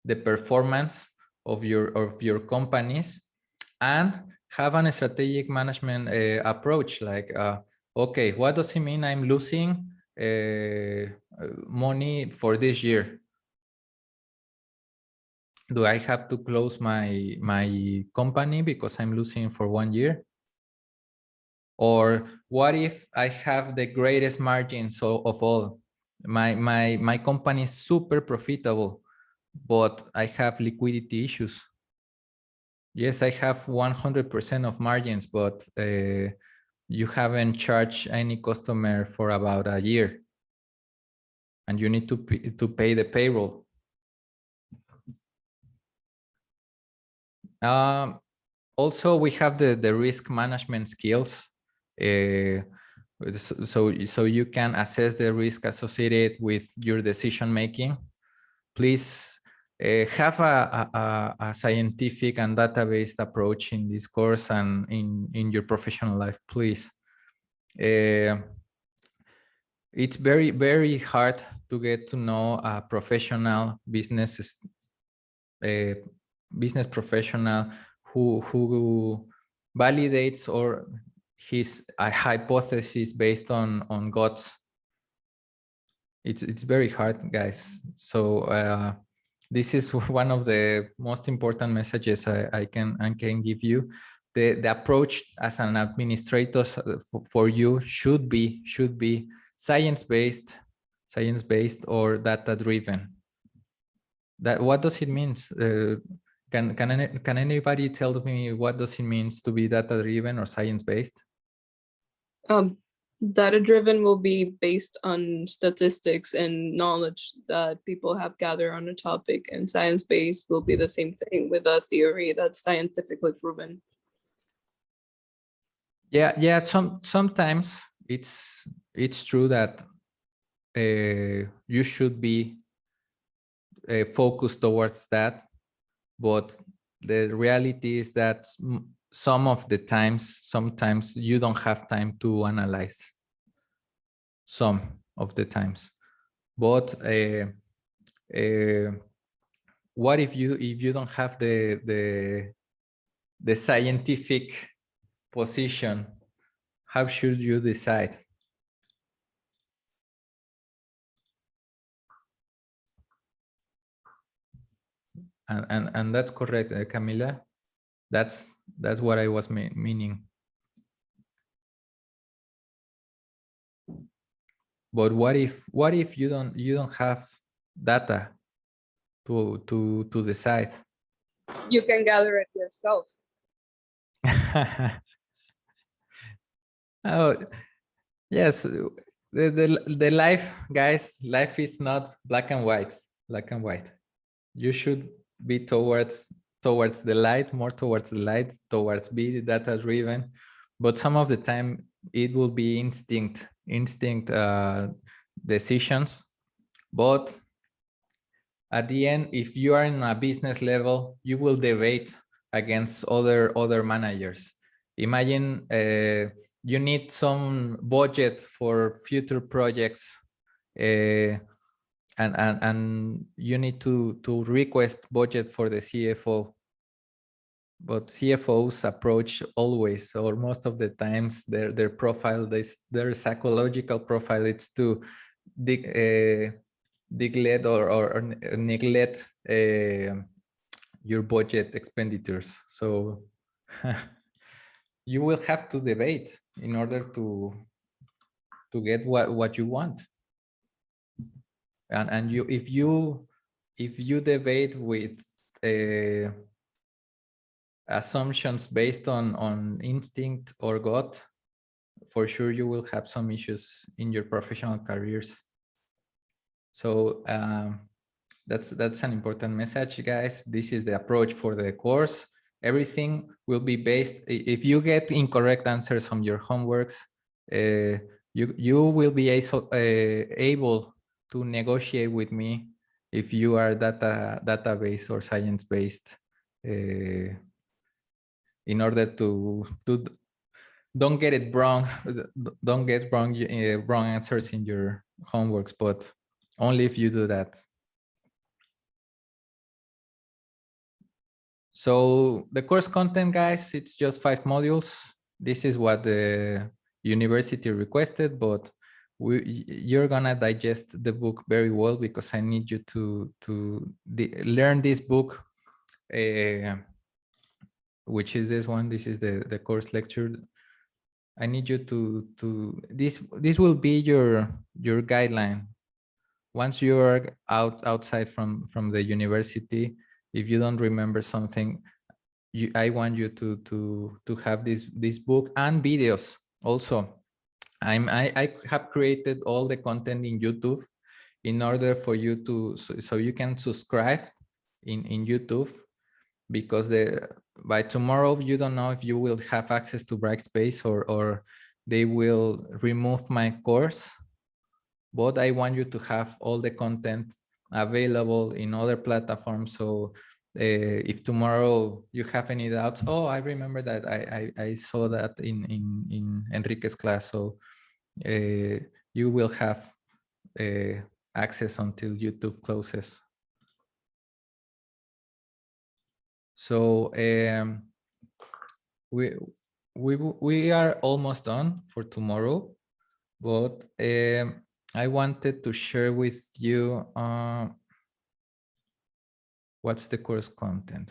the performance of your companies and have a strategic management approach. Like, okay, what does it mean I'm losing money for this year? Do I have to close my company because I'm losing for 1 year? Or what if I have the greatest margins of all? My company is super profitable, but I have liquidity issues. Yes, I have 100% of margins, but you haven't charged any customer for about a year, and you need to pay the payroll. Also, we have the risk management skills. So you can assess the risk associated with your decision making. Please have a scientific and database approach in this course and in your professional life, please. it's very, very hard to get to know a professional business professional who validates or his hypothesis based on God's. It's very hard, guys. So this is one of the most important messages I can give you. The approach as an administrator for you should be science-based or data-driven. That, what does it mean? Can anybody tell me what does it mean to be data-driven or science-based? Data-driven will be based on statistics and knowledge that people have gathered on a topic, and science-based will be the same thing with a theory that's scientifically proven. Yeah. Sometimes it's true that you should be focused towards that, but the reality is that sometimes you don't have time to analyze. Some of the times, but what if you don't have the scientific position? How should you decide? And that's correct, Camila. That's what I was meaning. But what if you don't have data to decide? You can gather it yourself. Oh, yes. The life, guys, life is not black and white. You should be towards the light, more towards the light, towards be data driven. But some of the time it will be instinct decisions. But at the end, if you are in a business level, you will debate against other managers. Imagine you need some budget for future projects, and you need to request budget for the CFO. But CFOs approach always, or most of the times, their profile, their psychological profile, it's to neglect or neglect your budget expenditures. So you will have to debate in order to get what you want. And if you debate with assumptions based on instinct or gut, for sure you will have some issues in your professional careers. So that's an important message, guys. This is the approach for the course. Everything will be based, if you get incorrect answers on your homeworks, you will be able to negotiate with me if you are database or science-based, in order to don't get it wrong, wrong answers in your homeworks, but only if you do that. So the course content, guys, it's just 5 modules. This is what the university requested, but you're gonna digest the book very well, because I need you to learn this book, which is this one. This is the course lecture. I need you to this will be your guideline. Once you are outside from the university, if you don't remember something, I want you to have this book and videos also. I have created all the content in YouTube in order for you to, so you can subscribe in YouTube, because by tomorrow you don't know if you will have access to Brightspace or they will remove my course. But I want you to have all the content available in other platforms. So if tomorrow you have any doubts, oh, I remember that I saw that in Enrique's class. So you will have access until YouTube closes. So we are almost done for tomorrow, but I wanted to share with you what's the course content.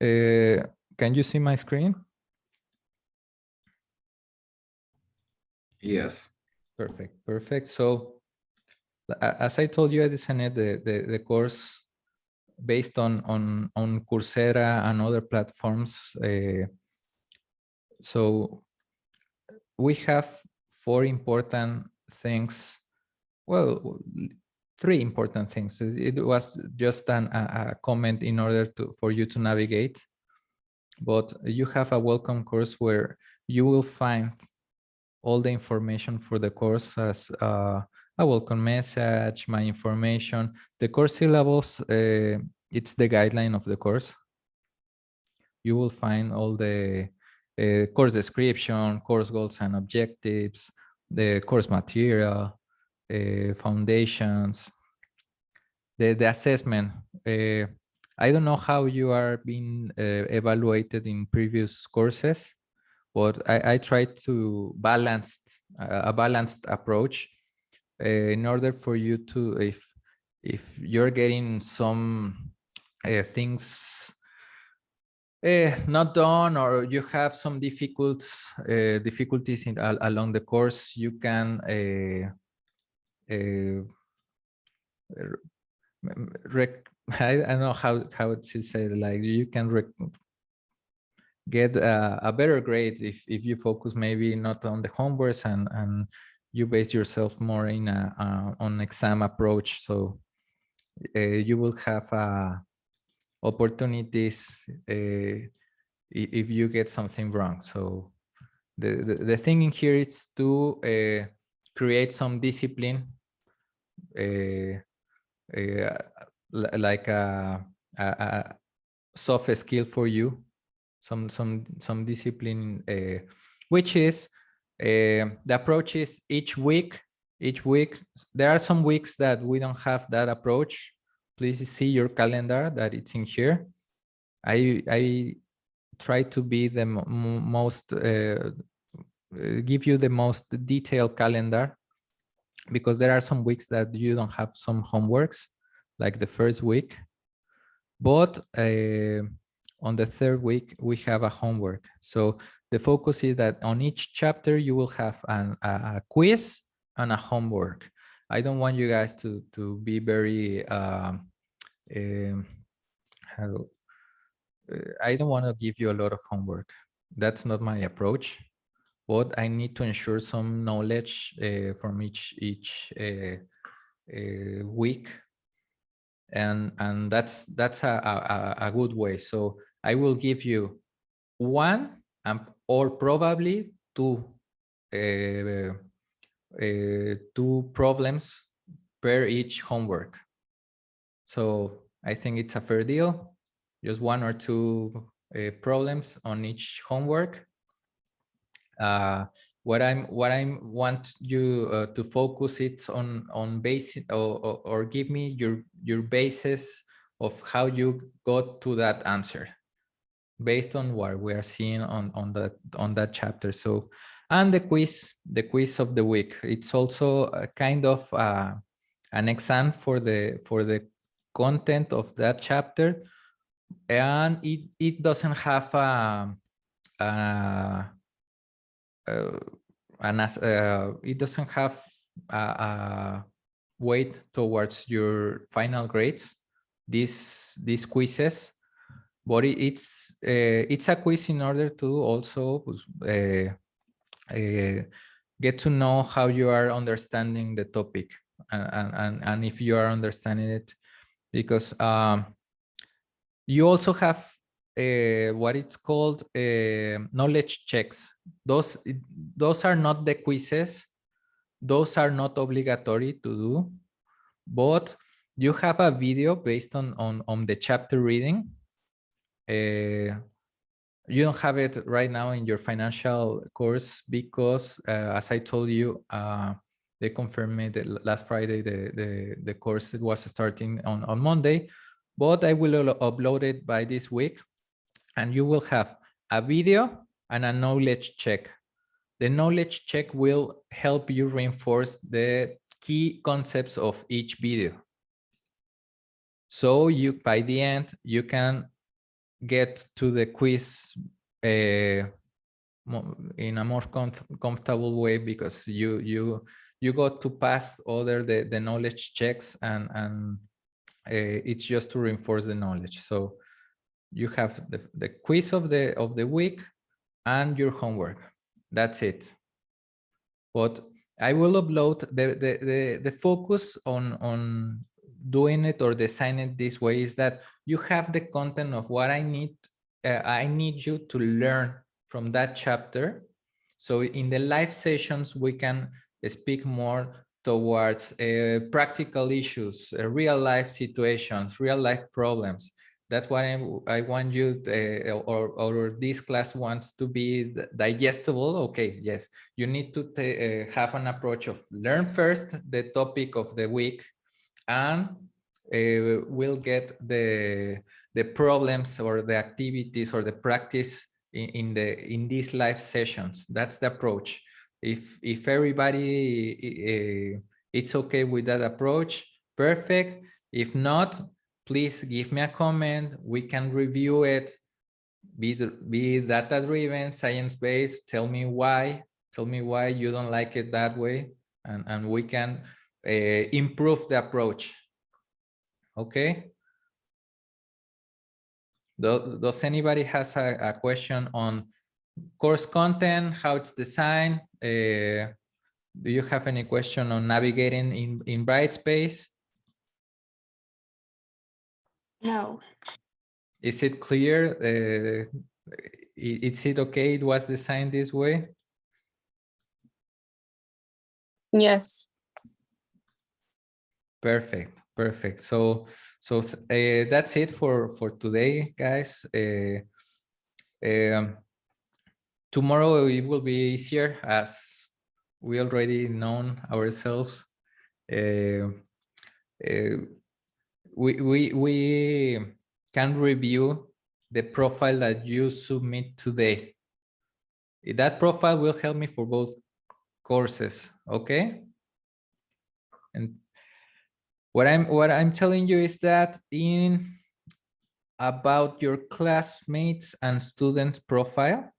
Can you see my screen? Yes. Perfect, perfect. So as I told you, I designed the course based on Coursera and other platforms. So we have 4 important things. Well, 3 important things. It was just a comment in order for you to navigate. But you have a welcome course where you will find all the information for the course as a welcome message, my information, the course syllabus. It's the guideline of the course. You will find all the course description, course goals and objectives, the course material, foundations, the assessment. I don't know how you are being evaluated in previous courses, but I try to balance a balanced approach in order for you to, if you're getting some things not done, or you have some difficulties along the course, you can I don't know how it's said, like you can get a better grade if you focus maybe not on the homeworks and you base yourself more in on exam approach. So you will have opportunities if you get something wrong. So the thing in here is to create some discipline, like a soft skill for you, some discipline, which is the approach is each week. There are some weeks that we don't have that approach. Please see your calendar that it's in here. I try to be the most give you the most detailed calendar, because there are some weeks that you don't have some homeworks, like the first week, but on the third week we have a homework. So the focus is that on each chapter you will have a quiz and a homework. I don't want you guys to be very I don't want to give you a lot of homework. That's not my approach, but I need to ensure some knowledge from each week, and that's a good way. So I will give you 1 or probably 2 problems per each homework. So I think it's a fair deal. Just 1 or 2 problems on each homework. What I want you to focus it's on basic, or give me your basis of how you got to that answer based on what we are seeing on that chapter. So, and the quiz of the week, it's also a kind of an exam for the content of that chapter, and it doesn't have it doesn't have a weight towards your final grades, these quizzes, but it's a quiz in order to also get to know how you are understanding the topic, and if you are understanding it, because you also have what it's called knowledge checks. Those are not the quizzes. Those are not obligatory to do, but you have a video based on the chapter reading, you don't have it right now in your financial course because, as I told you, they confirmed me that last Friday the course was starting on Monday, but I will upload it by this week, and you will have a video and a knowledge check. The knowledge check will help you reinforce the key concepts of each video. So you, by the end, you can get to the quiz in a more comfortable way, because you got to pass other the knowledge checks, and it's just to reinforce the knowledge. So you have the quiz of the week and your homework. That's it. But I will upload the focus on doing it or designing it this way is that you have the content of what I need you to learn from that chapter. So in the live sessions, we can speak more towards practical issues, real life situations, real life problems. That's what I want you to, or this class wants to be digestible. Okay, yes, you need to have an approach of learn first the topic of the week, and we'll get the problems or the activities or the practice in these live sessions. That's the approach. If everybody it's okay with that approach, perfect. If not, please give me a comment. We can review it. Be data driven, science based. Tell me why you don't like it that way, and we can improve the approach. Okay. Does anybody has a question on course content, how it's designed? Do you have any question on navigating in Brightspace? No. Is it clear? Is it okay? It was designed this way? Yes. Perfect. So that's it for today, guys. Tomorrow it will be easier, as we already know ourselves. We can review the profile that you submit today. That profile will help me for both courses, okay? And what I'm telling you is that in about your classmates and students profile,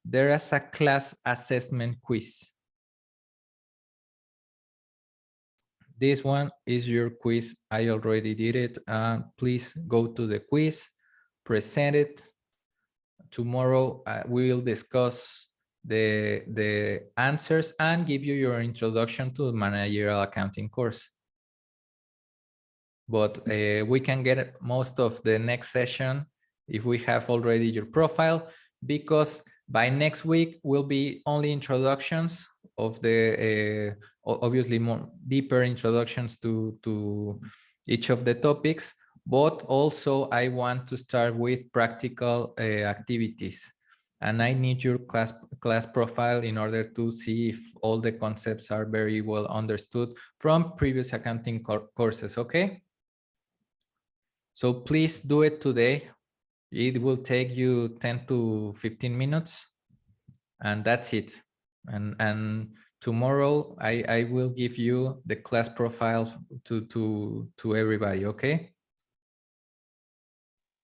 there is a class assessment quiz. This one is your quiz. I already did it. Please go to the quiz, present it. Tomorrow we will discuss the answers and give you your introduction to the managerial accounting course. But we can get most of the next session if we have already your profile, because by next week will be only introductions of the obviously more deeper introductions to each of the topics, but also I want to start with practical activities, and I need your class profile in order to see if all the concepts are very well understood from previous accounting courses. Okay, so please do it today. It will take you 10 to 15 minutes, and that's it. And tomorrow I will give you the class profile to everybody. Okay.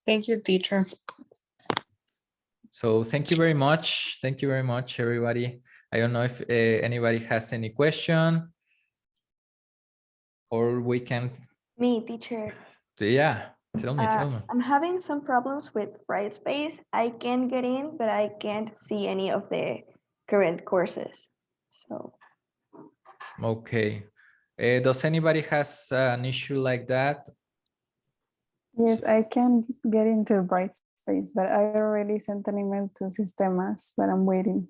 Thank you, teacher. So thank you very much. Thank you very much, everybody. I don't know if anybody has any question, or we can. Me, teacher. Yeah, tell me. I'm having some problems with Brightspace. I can get in, but I can't see any of the current courses. So. Okay. Does anybody has an issue like that? Yes, I can get into Brightspace, but I already sent an email to Sistemas, but I'm waiting.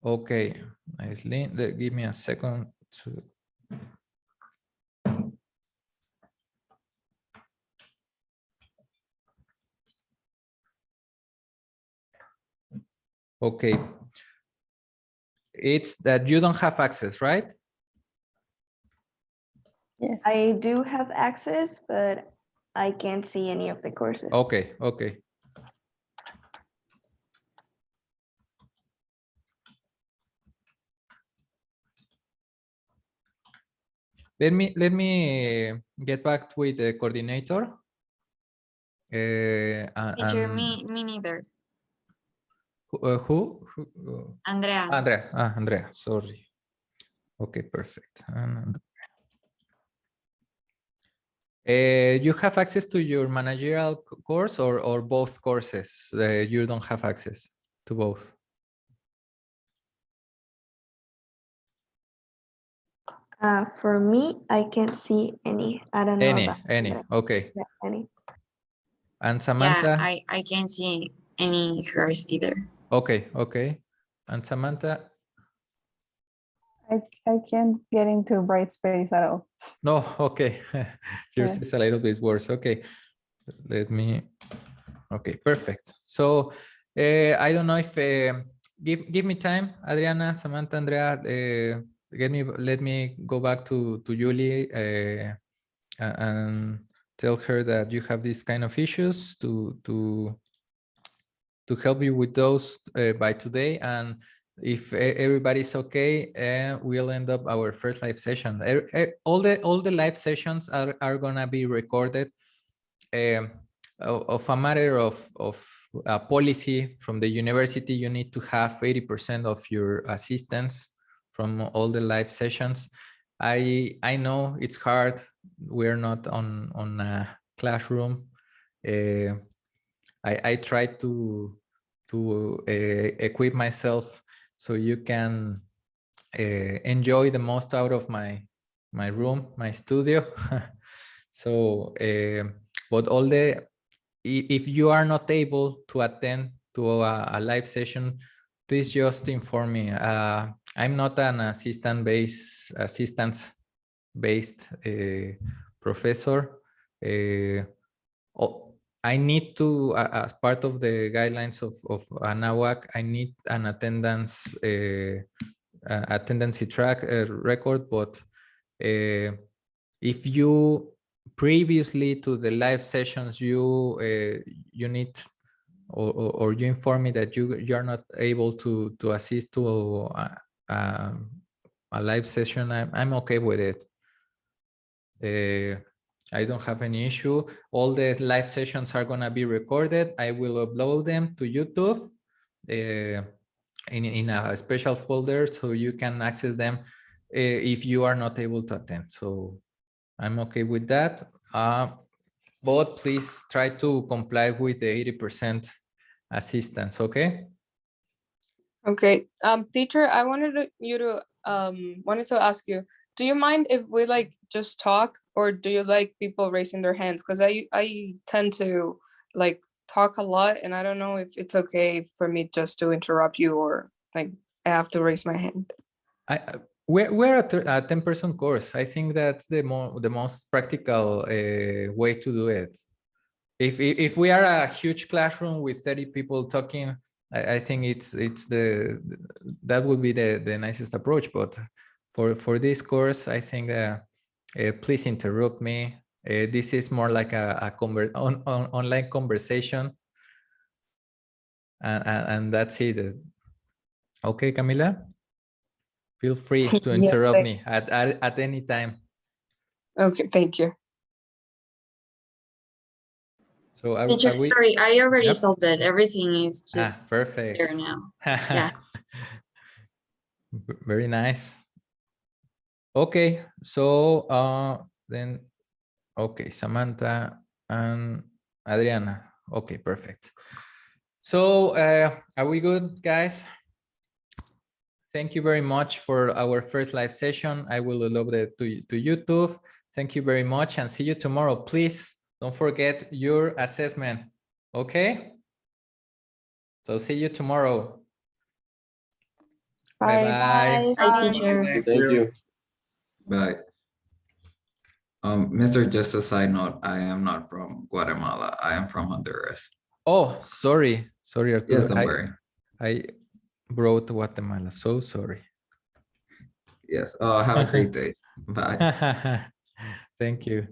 Okay, nicely. Give me a second to. Okay. It's that you don't have access, right? Yes. I do have access, but I can't see any of the courses. Okay, okay. Let me get back with the coordinator. Teacher, And me neither. who? Andrea. Andrea. Andrea. Sorry. Okay, perfect. You have access to your managerial course or both courses? You don't have access to both. For me, I can't see any. I don't know about Any. Okay. yeah, any. And Samantha? Yeah, I can't see any hers either. Okay, okay. And Samantha? I can't get into Brightspace at all. No, okay. Yours Yeah. is a little bit worse. Okay. Let me. Okay, perfect. So I don't know if give me time, Adriana, Samantha, Andrea. Let me go back to Julie and tell her that you have these kind of issues to help you with those by today. And if everybody's okay, we'll end up our first live session. All the live sessions are gonna be recorded. Of a matter of policy from the university, you need to have 80% of your assistants from all the live sessions. I know it's hard. We're not on a classroom. I try to equip myself so you can enjoy the most out of my room, my studio. So, but if you are not able to attend to a live session, please just inform me. I'm not an assistance-based professor. I need to, as part of the guidelines of ANAWAC, I need an attendance track record. But if you previously to the live sessions, you need or you inform me that you are not able to assist to a live session, I'm okay with it. I don't have any issue. All the live sessions are gonna be recorded. I will upload them to YouTube in a special folder so you can access them if you are not able to attend. So I'm okay with that. But please try to comply with the 80% assistance, okay? Okay, teacher, I wanted to ask you, do you mind if we like just talk, or do you like people raising their hands? Because I tend to like talk a lot, and I don't know if it's okay for me just to interrupt you, or like I have to raise my hand. We're a 10-person course. I think that's the most practical way to do it. If we are a huge classroom with 30 people talking, I think that would be the nicest approach. But for this course, I think please interrupt me. This is more like a online conversation, and that's it. Okay, Camila, feel free to interrupt me at any time. Okay, thank you. So Teacher, sorry, I already solved it. Everything is just perfect there now. Yeah. Very nice. Okay, so then okay, Samantha and Adriana. Okay, perfect. So are we good, guys? Thank you very much for our first live session. I will upload it to YouTube. Thank you very much, and see you tomorrow. Please don't forget your assessment, okay? So see you tomorrow. Bye-bye. Bye, teacher. Thank you. Bye. Mr. Just a side note, I am not from Guatemala. I am from Honduras. Oh, sorry, Arturo. Yes, don't worry. brought to Guatemala. So sorry. Yes. Have a great day. Bye. Thank you.